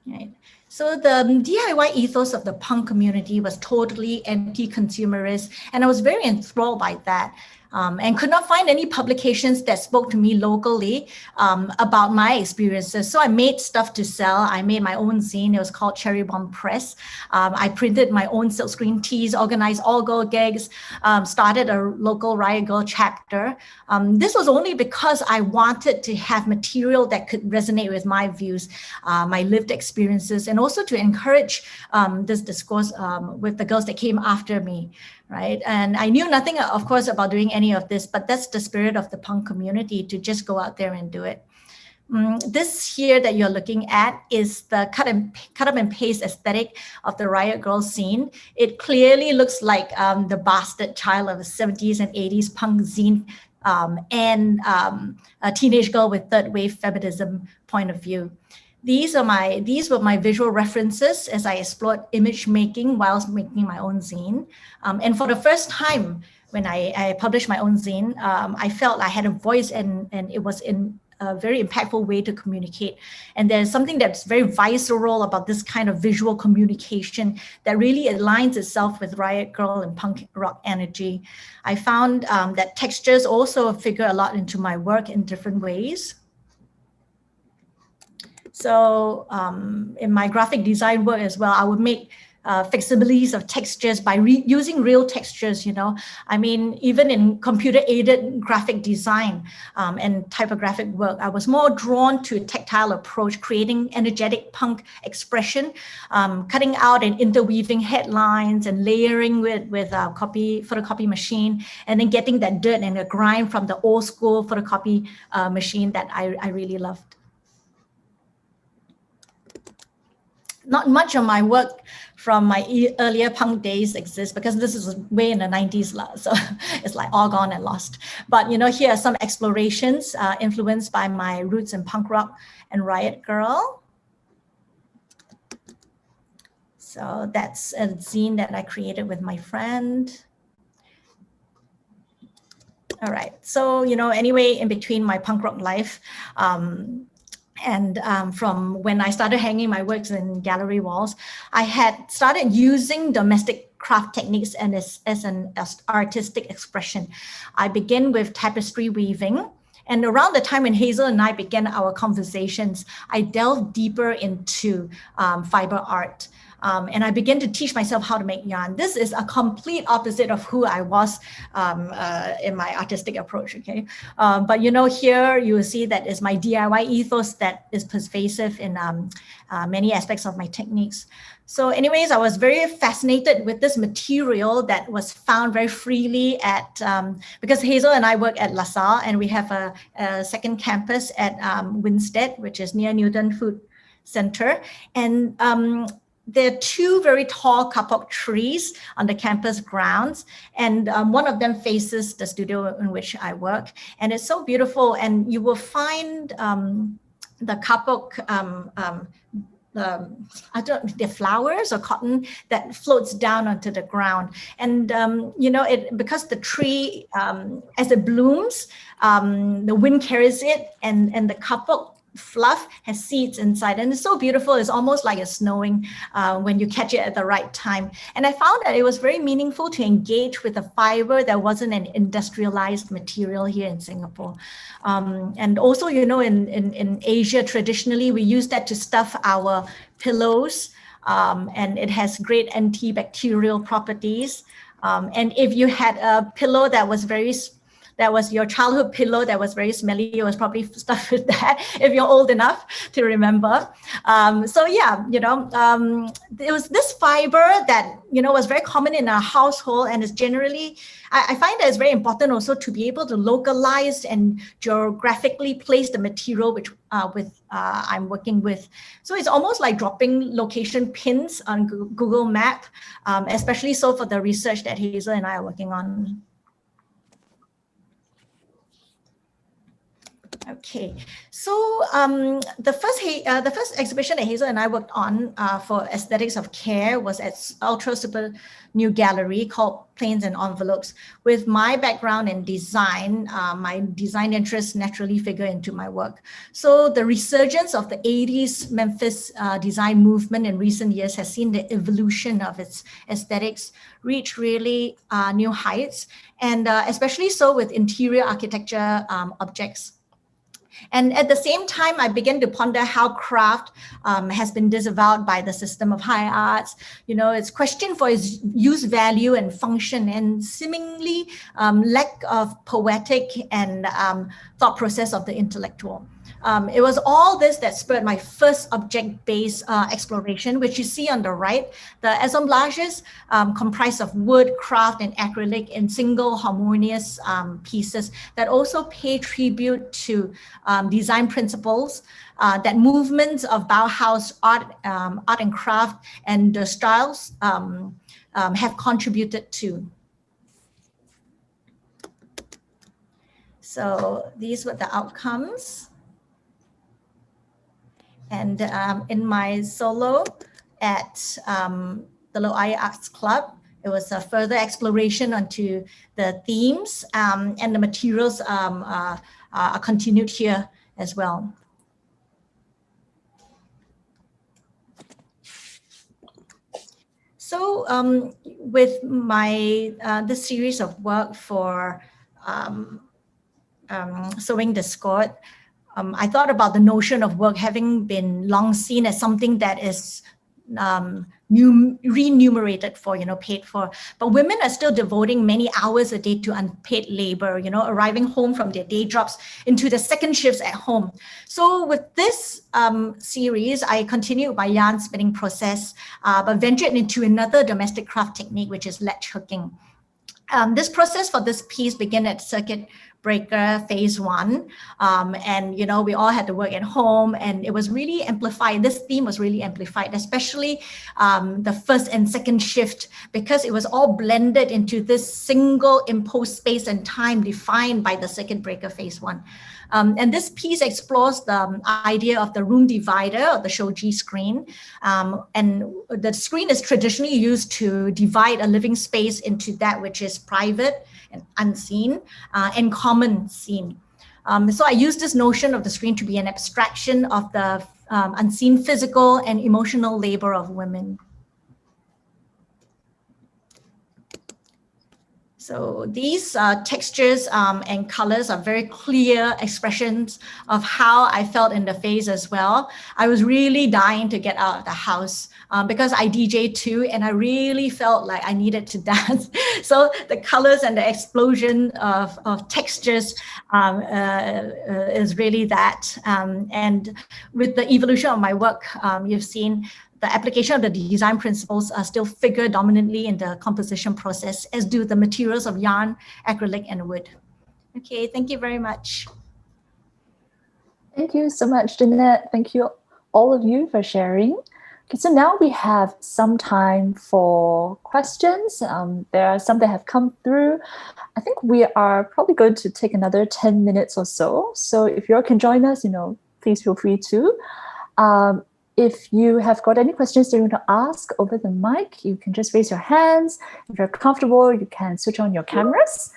Right. So the DIY ethos of the punk community was totally anti-consumerist, and I was very enthralled by that. And could not find any publications that spoke to me locally about my experiences. So I made stuff to sell. I made my own zine. It was called Cherry Bomb Press. I printed my own silkscreen tees, organized all-girl gigs, started a local Riot Girl chapter. This was only because I wanted to have material that could resonate with my views, my lived experiences, and also to encourage this discourse with the girls that came after me. Right. And I knew nothing, of course, about doing any of this, but that's the spirit of the punk community, to just go out there and do it. This here that you're looking at is the cut up and paste aesthetic of the Riot Girl scene. It clearly looks like the bastard child of the 70s and 80s punk zine and a teenage girl with third wave feminism point of view. These were my visual references as I explored image making whilst making my own zine. And for the first time, when I published my own zine, I felt I had a voice and it was in a very impactful way to communicate. And there's something that's very visceral about this kind of visual communication that really aligns itself with Riot Grrrl and punk rock energy. I found that textures also figure a lot into my work in different ways. So in my graphic design work as well, I would make flexibilities of textures by using real textures, you know. I mean, even in computer-aided graphic design and typographic work, I was more drawn to a tactile approach, creating energetic punk expression, cutting out and interweaving headlines and layering with photocopy machine, and then getting that dirt and the grime from the old school photocopy machine that I really loved. Not much of my work from my earlier punk days exists because this is way in the 90s, so it's like all gone and lost. But you know, here are some explorations influenced by my roots in punk rock and Riot Grrrl. So that's a zine that I created with my friend. All right, so you know, anyway, in between my punk rock life, and from when I started hanging my works in gallery walls, I had started using domestic craft techniques and as an artistic expression. I began with tapestry weaving. And around the time when Hazel and I began our conversations, I delved deeper into fiber art. And I began to teach myself how to make yarn. This is a complete opposite of who I was in my artistic approach, okay? But you know, here you will see that is my DIY ethos that is pervasive in many aspects of my techniques. So anyways, I was very fascinated with this material that was found very freely at, because Hazel and I work at LaSalle and we have a second campus at Winstead, which is near Newton Food Center. And there are two very tall kapok trees on the campus grounds, and one of them faces the studio in which I work, and it's so beautiful. And you will find the kapok, the flowers or cotton that floats down onto the ground, and you know, because the tree as it blooms, the wind carries it, and the kapok fluff has seeds inside, and it's so beautiful. It's almost like it's snowing when you catch it at the right time. And I found that it was very meaningful to engage with a fiber that wasn't an industrialized material here in Singapore. And also, you know, in Asia, traditionally, we use that to stuff our pillows, and it has great antibacterial properties. And if you had a pillow that was your childhood pillow that was very smelly, it was probably stuffed with that, if you're old enough to remember. So yeah, you know, it was this fiber that, you know, was very common in our household, and is generally, I find that it's very important also to be able to localize and geographically place the material which I'm working with. So it's almost like dropping location pins on Google Map, especially so for the research that Hazel and I are working on. Okay, so the first exhibition that Hazel and I worked on for Aesthetics of Care was at Ultra Super New Gallery called Planes and Envelopes. With my background in design, my design interests naturally figure into my work. So the resurgence of the 80s Memphis design movement in recent years has seen the evolution of its aesthetics reach really new heights, and especially so with interior architecture objects. And at the same time, I began to ponder how craft has been disavowed by the system of high arts. You know, it's questioned for its use value and function, and seemingly lack of poetic and thought process of the intellectual. It was all this that spurred my first object-based exploration, which you see on the right. The assemblages comprise of wood, craft, and acrylic in single harmonious pieces that also pay tribute to design principles that movements of Bauhaus art and craft and the styles have contributed to. So these were the outcomes. And in my solo at the Lo'ai Arts Club, it was a further exploration onto the themes, and the materials are continued here as well. So with my this series of work for sewing discord, I thought about the notion of work having been long seen as something that is remunerated for, paid for. But women are still devoting many hours a day to unpaid labor, arriving home from their day jobs into the second shifts at home. So with this series, I continued my yarn spinning process, but ventured into another domestic craft technique, which is latch hooking. This process for this piece began at circuit breaker phase 1, and we all had to work at home, and it was really amplified. This theme was really amplified, especially the first and second shift, because it was all blended into this single imposed space and time defined by the circuit breaker phase 1. And this piece explores the idea of the room divider, or the shoji screen. And the screen is traditionally used to divide a living space into that which is private and unseen, and common seen. So I use this notion of the screen to be an abstraction of the unseen physical and emotional labor of women. So these textures and colors are very clear expressions of how I felt in the phase as well. I was really dying to get out of the house because I DJ too, and I really felt like I needed to dance. So the colors and the explosion of textures is really that. And with the evolution of my work, you've seen the application of the design principles still figure dominantly in the composition process, as do the materials of yarn, acrylic, and wood. Okay, thank you very much. Thank you so much, Jeanette. Thank you, all of you, for sharing. Okay, so now we have some time for questions. There are some that have come through. I think we are probably going to take another 10 minutes or so. So if you all can join us, please feel free to. If you have got any questions that you want to ask over the mic, you can just raise your hands. If you're comfortable, you can switch on your cameras.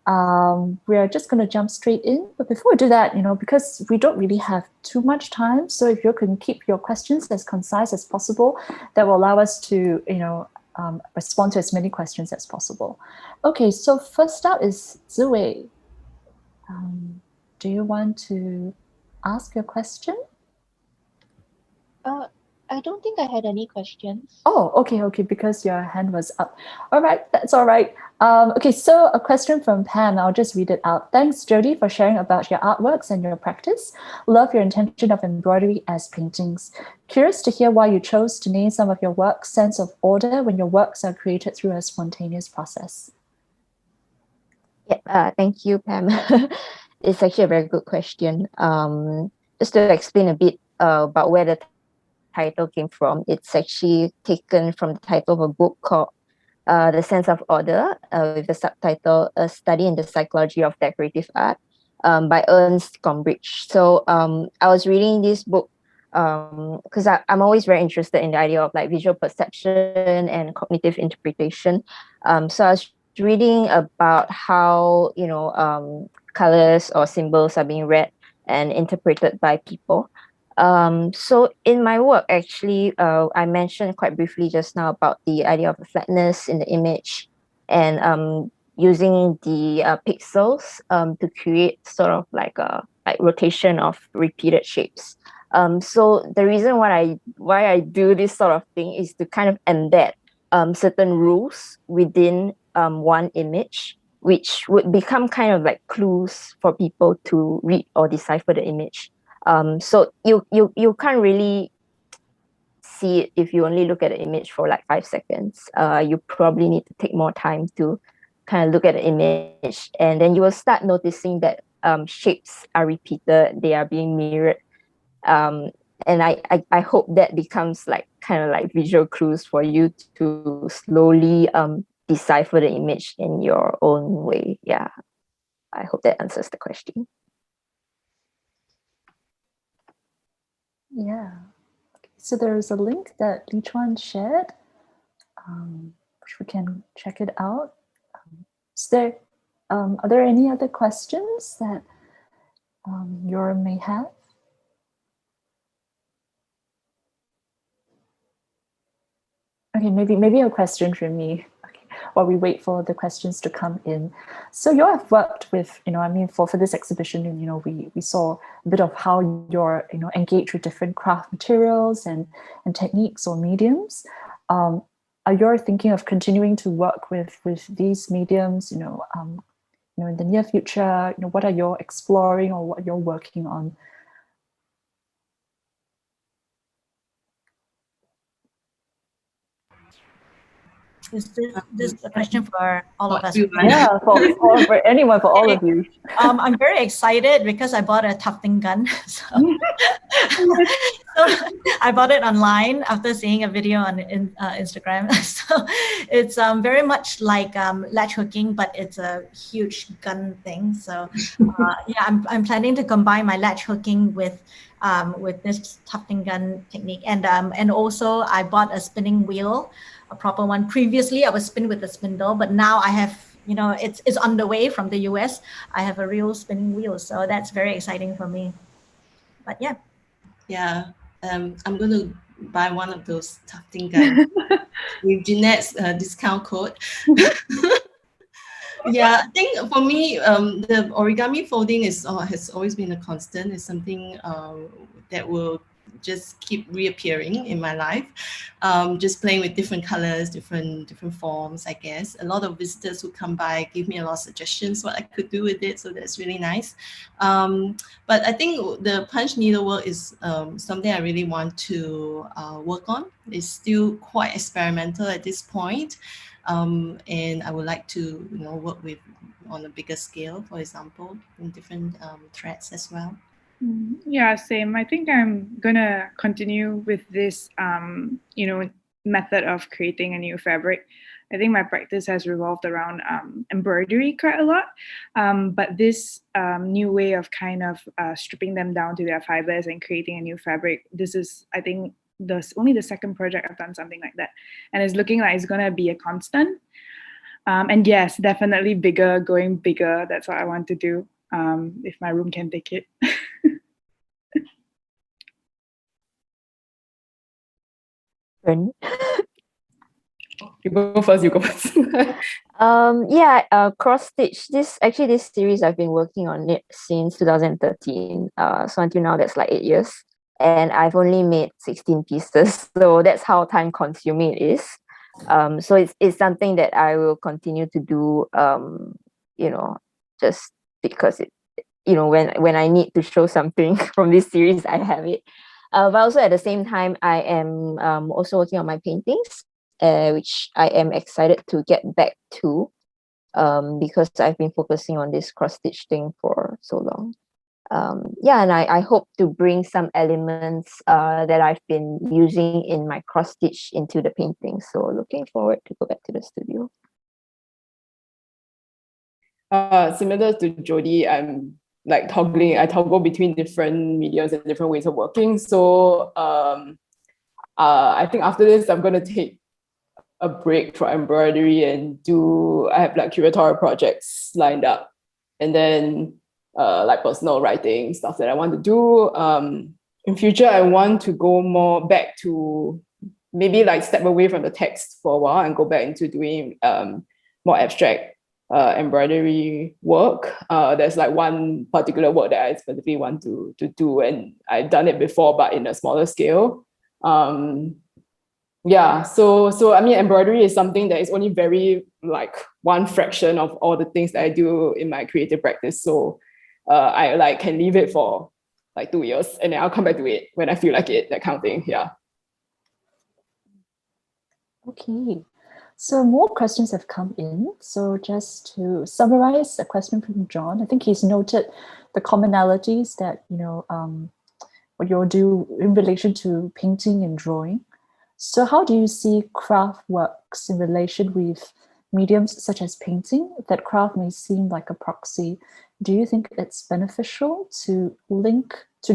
We are just going to jump straight in. But before we do that, because we don't really have too much time, so if you can keep your questions as concise as possible, that will allow us to, respond to as many questions as possible. Okay, so first up is Ziwei. Do you want to ask your question? I don't think I had any questions. Oh, okay, because your hand was up. All right, that's all right. Okay, so a question from Pam. I'll just read it out. Thanks, Jody, for sharing about your artworks and your practice. Love your intention of embroidery as paintings. Curious to hear why you chose to name some of your works Sense of Order when your works are created through a spontaneous process. Yeah, thank you, Pam. It's actually a very good question. Just to explain a bit about where the title came from, it's actually taken from the title of a book called The Sense of Order, with the subtitle A Study in the Psychology of Decorative Art, by Ernst Gombrich. So I was reading this book because I'm always very interested in the idea of like visual perception and cognitive interpretation. So I was reading about how colors or symbols are being read and interpreted by people. So in my work, actually, I mentioned quite briefly just now about the idea of the flatness in the image, and using the pixels to create sort of like a rotation of repeated shapes. So the reason why I do this sort of thing is to kind of embed certain rules within one image, which would become kind of like clues for people to read or decipher the image. So you can't really see it if you only look at the image for like 5 seconds. You probably need to take more time to kind of look at the image, and then you will start noticing that shapes are repeated, they are being mirrored. And I hope that becomes like kind of like visual clues for you to slowly decipher the image in your own way. Yeah, I hope that answers the question. Yeah. Okay. So there's a link that Li Chuan shared, which we can check it out. Are there any other questions that Yoram may have. Okay, maybe a question from me. Okay, while we wait for the questions to come in. So you have worked with, I mean, for this exhibition, we saw a bit of how you're, engaged with different craft materials and techniques or mediums. Are you thinking of continuing to work with these mediums, in the near future? What are you exploring or what you're working on? Is this a question for all of us? Yeah, for anyone, for all of you. I'm very excited because I bought a tufting gun. So I bought it online after seeing a video on Instagram. So it's very much like latch hooking, but it's a huge gun thing. So yeah, I'm planning to combine my latch hooking with this tufting gun technique, and also I bought a spinning wheel, a proper one. Previously, I was spinning with a spindle, but now I have, it's on the way from the US. I have a real spinning wheel, so that's very exciting for me. But yeah. Yeah, I'm going to buy one of those tufting guns with Jeanette's discount code. Yeah, I think for me, the origami folding has always been a constant. It's something that will just keep reappearing in my life. Just playing with different colors, different forms, I guess. A lot of visitors who come by give me a lot of suggestions what I could do with it, so that's really nice. But I think the punch needlework is something I really want to work on. It's still quite experimental at this point. And I would like to, work with on a bigger scale, for example, in different threads as well. Yeah, same. I think I'm gonna continue with this, method of creating a new fabric. I think my practice has revolved around embroidery quite a lot, but this new way of kind of stripping them down to their fibers and creating a new fabric. This is, I think, only the second project I've done something like that, and it's looking like it's gonna be a constant. And yes, definitely bigger, going bigger. That's what I want to do, if my room can take it. You go first. Yeah, cross stitch. This series I've been working on it since 2013. So until now, that's like 8 years, and I've only made 16 pieces. So that's how time consuming it is. So it's something that I will continue to do. Just because when I need to show something from this series, I have it. But also at the same time, I am also working on my paintings, which I am excited to get back to, because I've been focusing on this cross stitch thing for so long. And I hope to bring some elements that I've been using in my cross stitch into the painting. So looking forward to go back to the studio. Similar to Jody, I'm like I toggle between different mediums and different ways of working. So I think after this, I'm going to take a break for embroidery and I have like curatorial projects lined up, and then like personal writing stuff that I want to do. In future, I want to go more back to maybe like step away from the text for a while and go back into doing more abstract embroidery work. There's like one particular work that I specifically want to do, and I've done it before, but in a smaller scale. Yeah, so I mean, embroidery is something that is only very like one fraction of all the things that I do in my creative practice. So I like can leave it for like 2 years, and then I'll come back to it when I feel like it, that kind of thing. Yeah. Okay, so more questions have come in. So just to summarize, a question from John. I think he's noted the commonalities that what you'll do in relation to painting and drawing. So how do you see craft works in relation with mediums such as painting? That craft may seem like a proxy. Do you think it's beneficial to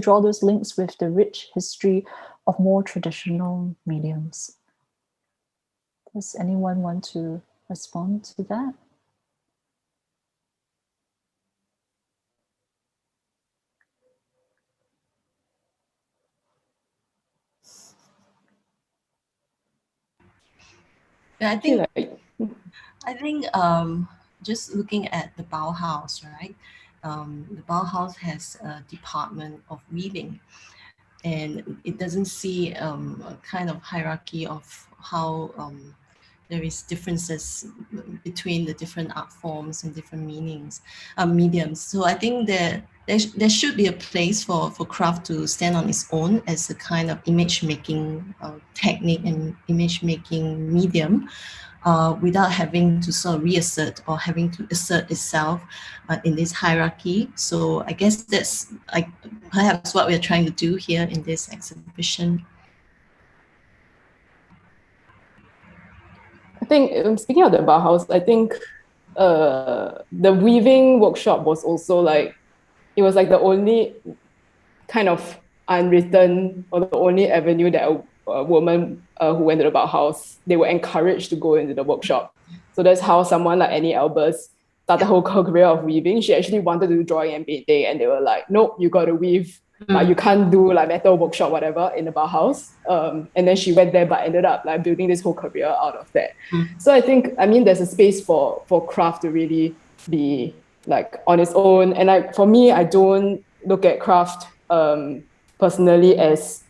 draw those links with the rich history of more traditional mediums? Does anyone want to respond to that? Yeah, Like, I think just looking at the Bauhaus, right? The Bauhaus has a department of weaving, and it doesn't see a kind of hierarchy of how there is differences between the different art forms and different meanings, mediums. So I think that there should be a place for craft to stand on its own as a kind of image making technique and image making medium, without having to sort of reassert or having to assert itself in this hierarchy. So I guess that's perhaps what we're trying to do here in this exhibition. I think, speaking of the Bauhaus, I think the weaving workshop was also like, it was like the only kind of unwritten or the only avenue that a woman who went to the Bauhaus, they were encouraged to go into the workshop. So that's how someone like Annie Albers started her career of weaving. She actually wanted to do drawing and painting, and they were like, nope, you got to weave. Like, you can't do like metal workshop, whatever, in the Bauhaus. And then she went there, but ended up like building this whole career out of that. So I think, I mean, there's a space for craft to really be like on its own. And for me, I don't look at craft personally as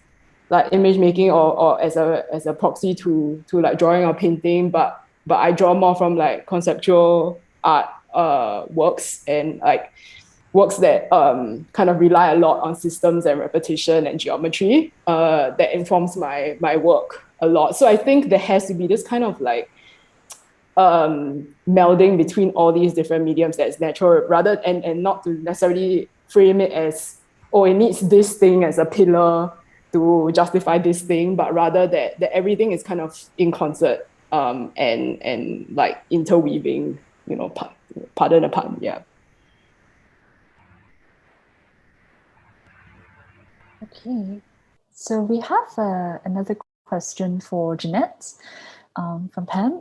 like image making or as a proxy to like drawing or painting, but I draw more from like conceptual art works, and like works that kind of rely a lot on systems and repetition and geometry that informs my work a lot. So I think there has to be this kind of like melding between all these different mediums that's natural, rather and not to necessarily frame it as, oh, it needs this thing as a pillar to justify this thing, but rather that everything is kind of in concert and like interweaving, you know, pardon the pun, yeah. Okay, so we have another question for Jeanette from Pam.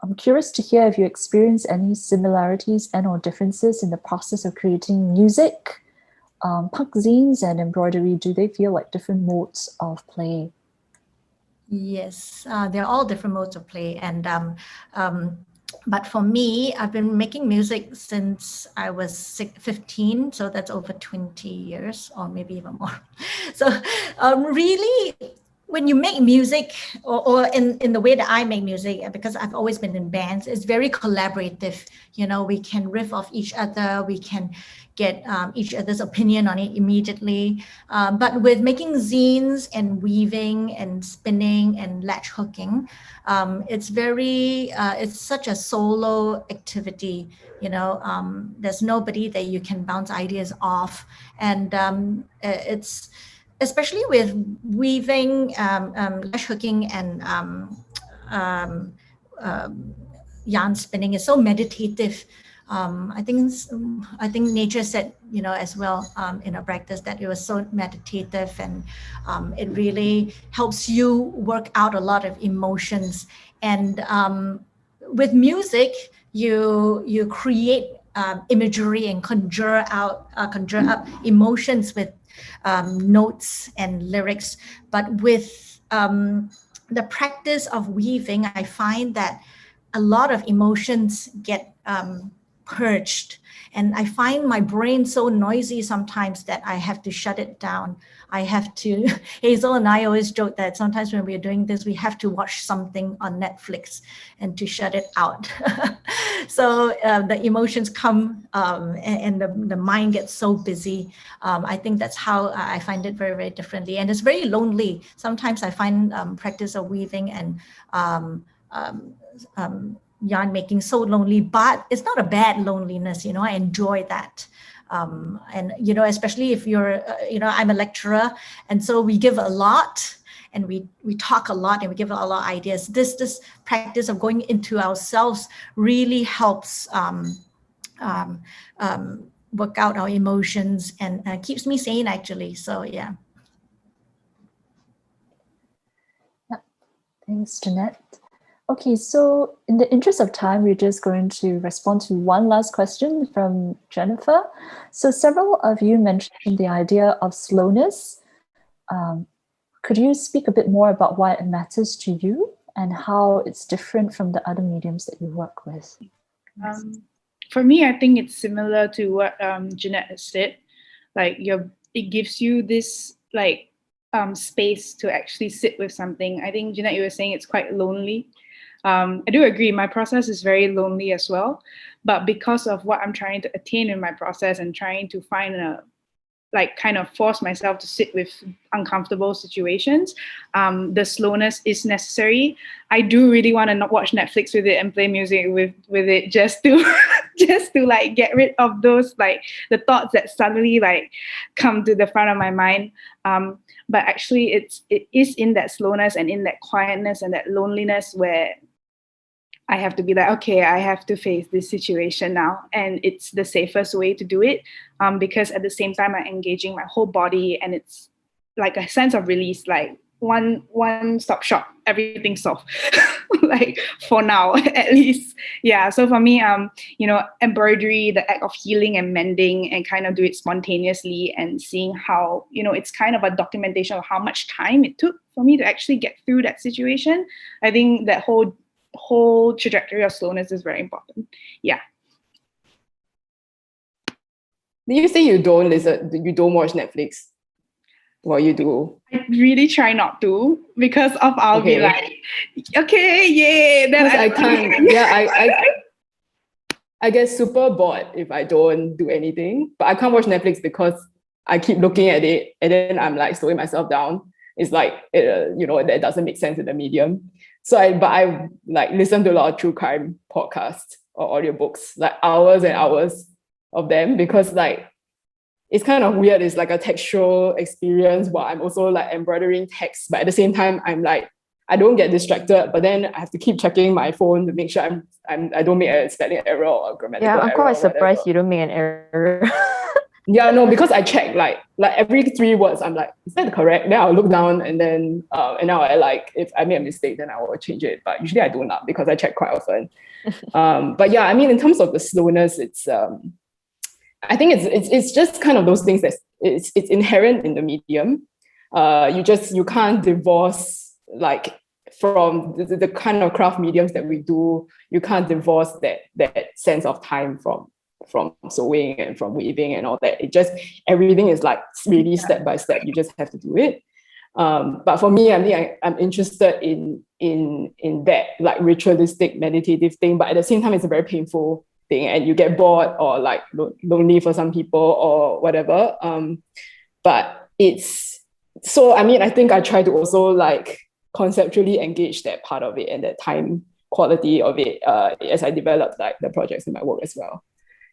I'm curious to hear if you experience any similarities and or differences in the process of creating music. Punk zines and embroidery, do they feel like different modes of play? Yes, they're all different modes of play. And but for me, I've been making music since I was 15, so that's over 20 years or maybe even more. So really, when you make music, or in the way that I make music, because I've always been in bands, it's very collaborative. You know, we can riff off each other, we can get each other's opinion on it immediately. But with making zines and weaving and spinning and latch hooking, it's it's such a solo activity. You know, there's nobody that you can bounce ideas off, and it's, especially with weaving, lash hooking, and yarn spinning, is so meditative. I think nature said, you know, as well in our practice, that it was so meditative, and it really helps you work out a lot of emotions. And with music, you create imagery and conjure up emotions with notes and lyrics. But with the practice of weaving, I find that a lot of emotions get purged, and I find my brain so noisy sometimes that I have to shut it down. I have to, Hazel and I always joke that sometimes when we're doing this, we have to watch something on Netflix and to shut it out. So the emotions come and the mind gets so busy. I think that's how I find it very, very differently. And it's very lonely. Sometimes I find practice of weaving and yarn making so lonely, but it's not a bad loneliness. You know, I enjoy that. And, you know, especially if you're, you know, I'm a lecturer, and so we give a lot, and we talk a lot, and we give a lot of ideas. This practice of going into ourselves really helps work out our emotions, and keeps me sane, actually. So, yeah. Thanks, Jeanette. Okay, so in the interest of time, we're just going to respond to one last question from Jennifer. So several of you mentioned the idea of slowness. Could you speak a bit more about why it matters to you? and how it's different from the other mediums that you work with? For me, I think it's similar to what Jeanette has said. Like it gives you this like space to actually sit with something. I think Jeanette, you were saying it's quite lonely. I do agree. My process is very lonely as well, but because of what I'm trying to attain in my process and trying to find kind of force myself to sit with uncomfortable situations, the slowness is necessary. I do really want to not watch Netflix with it and play music with it just to just to like get rid of those like the thoughts that suddenly like come to the front of my mind. But actually it is in that slowness and in that quietness and that loneliness where I have to be like, okay, I have to face this situation now. And it's the safest way to do it, because at the same time, I'm engaging my whole body, and it's like a sense of release, like one stop shop, everything's solved. Like for now, at least. Yeah. So for me, embroidery, the act of healing and mending, and kind of do it spontaneously and seeing how, it's kind of a documentation of how much time it took for me to actually get through that situation. I think that whole trajectory of slowness is very important. Yeah. Did you say you don't watch Netflix? Well, you do. I really try not to, because I'll be like, okay, yeah. Then I can't. Yeah, I get super bored if I don't do anything. But I can't watch Netflix because I keep looking at it, and then I'm like slowing myself down. It's like that doesn't make sense in the medium. So I like listen to a lot of true crime podcasts or audiobooks, like hours and hours of them, because like it's kind of weird. It's like a textual experience while I'm also like embroidering text, but at the same time I'm like, I don't get distracted, but then I have to keep checking my phone to make sure I don't make a spelling error or a grammatical error. Yeah, I'm quite surprised you don't make an error. Yeah, no, because I check like every 3 words, I'm like, is that correct? Then I'll look down, and then and now I like, if I make a mistake, then I will change it. But usually I do not, because I check quite often. But yeah, I mean, in terms of the slowness, it's I think it's just kind of those things that it's inherent in the medium. You can't divorce like from the kind of craft mediums that we do. You can't divorce that sense of time from sewing and from weaving and all that. It just, everything is like really step by step. You just have to do it. But for me, I mean, I'm interested in that like ritualistic meditative thing, but at the same time, it's a very painful thing, and you get bored or like lonely for some people or whatever. But it's, so I mean, I think I try to also like conceptually engage that part of it and that time quality of it as I develop like the projects in my work as well.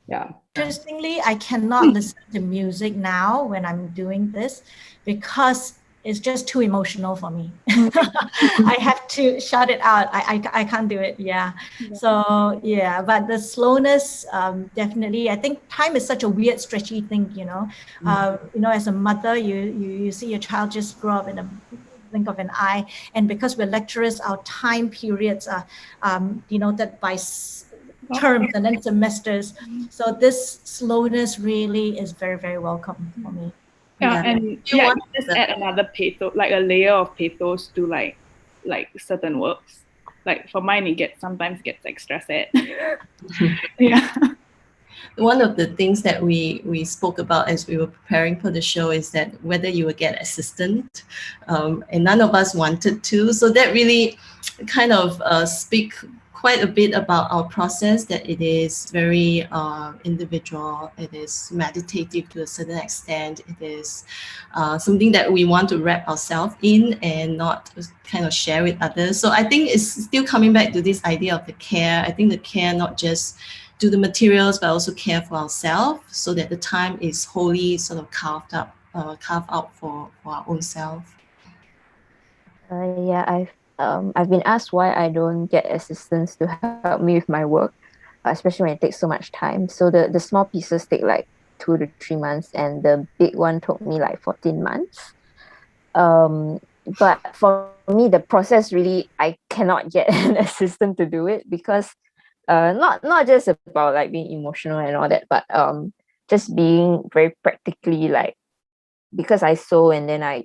Yeah. Interestingly, I cannot listen to music now when I'm doing this because it's just too emotional for me. I have to shut it out. I can't do it. Yeah. So yeah, but the slowness, definitely. I think time is such a weird, stretchy thing. As a mother, you see your child just grow up in a blink of an eye, and because we're lecturers, our time periods are denoted by terms and then semesters. So this slowness really is very, very welcome for me. And just add another pathos, like a layer of pathos to like certain works. Like for mine, it sometimes gets extra sad. Yeah. One of the things that we spoke about as we were preparing for the show is that whether you would get assistant, and none of us wanted to. So that really kind of speak quite a bit about our process, that it is very individual, it is meditative to a certain extent, it is something that we want to wrap ourselves in and not kind of share with others. So I think it's still coming back to this idea of the care. I think the care, not just do the materials, but also care for ourselves, so that the time is wholly sort of carved out for our own self. Yeah, I've been asked why I don't get assistants to help me with my work, especially when it takes so much time. So the small pieces take like 2 to 3 months, and the big one took me like 14 months. But for me, the process really, I cannot get an assistant to do it, because not just about like being emotional and all that, but just being very practically, like, because I sew and then I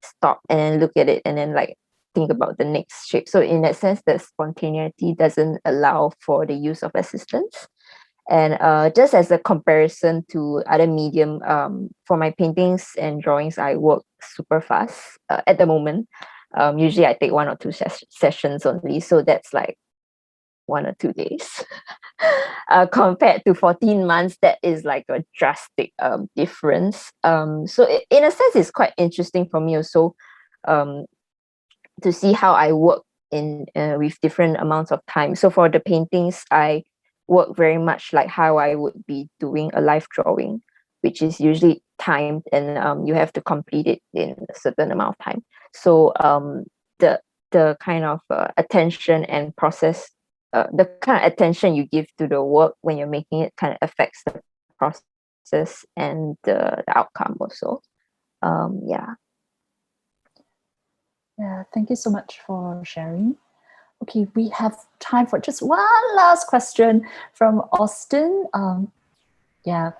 stop and then look at it and then like think about the next shape. So in that sense, the spontaneity doesn't allow for the use of assistance. And just as a comparison to other medium, for my paintings and drawings, I work super fast at the moment. Usually I take 1 or 2 sessions only. So that's like 1 or 2 days. Compared to 14 months, that is like a drastic difference. So in a sense, it's quite interesting for me also to see how I work in with different amounts of time. So for the paintings, I work very much like how I would be doing a live drawing, which is usually timed, and you have to complete it in a certain amount of time. So the kind of attention and process, the kind of attention you give to the work when you're making it kind of affects the process and the outcome also. Yeah. Yeah, thank you so much for sharing. Okay, we have time for just one last question from Austin. Yeah,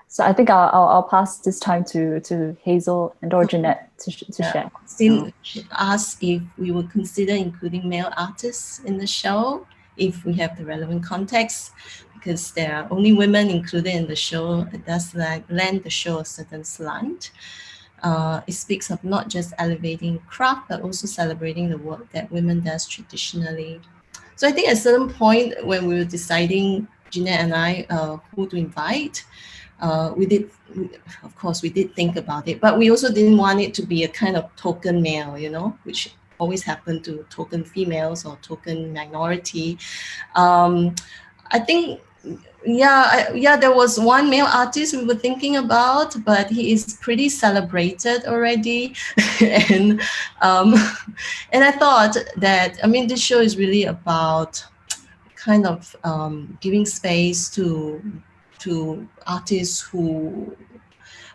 so I think I'll pass this time to Hazel and or Jeanette to share. Still asked if we would consider including male artists in the show if we have the relevant context, because there are only women included in the show. It does lend the show a certain slant. It speaks of not just elevating craft, but also celebrating the work that women does traditionally. So I think at a certain point when we were deciding, Jeanette and I, who to invite, we did think about it, but we also didn't want it to be a kind of token male, which always happened to token females or token minority. I think, there was one male artist we were thinking about, but he is pretty celebrated already. and I thought that, this show is really about kind of giving space to artists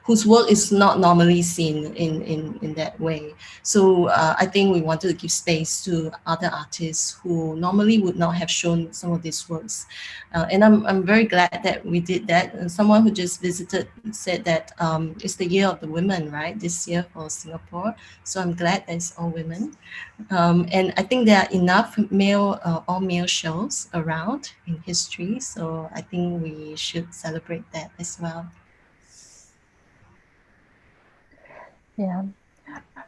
whose work is not normally seen in that way. So I think we wanted to give space to other artists who normally would not have shown some of these works. And I'm very glad that we did that. And someone who just visited said that it's the year of the women, right? This year for Singapore. So I'm glad that it's all women. And I think there are enough all male shows around in history. So I think we should celebrate that as well. Yeah.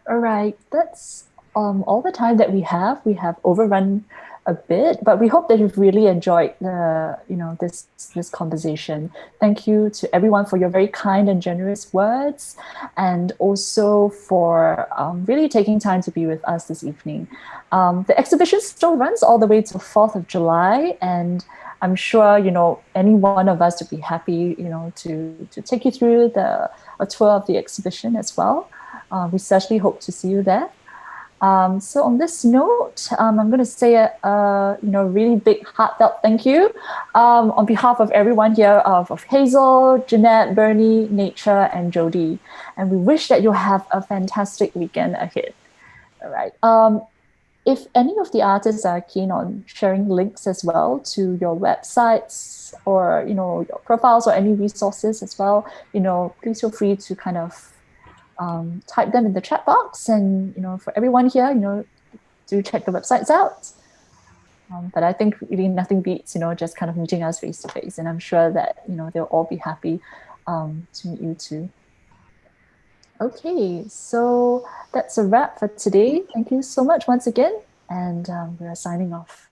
All right. That's all the time that we have. We have overrun a bit, but we hope that you've really enjoyed this conversation. Thank you to everyone for your very kind and generous words, and also for really taking time to be with us this evening. The exhibition still runs all the way to 4th of July, and I'm sure any one of us would be happy to take you through a tour of the exhibition as well. We certainly hope to see you there. So on this note, I'm going to say a really big heartfelt thank you on behalf of everyone here of Hazel, Jeanette, Bernie, Nature, and Jody. And we wish that you'll have a fantastic weekend ahead. All right. If any of the artists are keen on sharing links as well to your websites or your profiles or any resources as well, please feel free to kind of type them in the chat box, and for everyone here, do check the websites out. But I think really nothing beats just kind of meeting us face to face, and I'm sure that they'll all be happy to meet you too. Okay, so that's a wrap for today. Thank you so much once again, and we are signing off.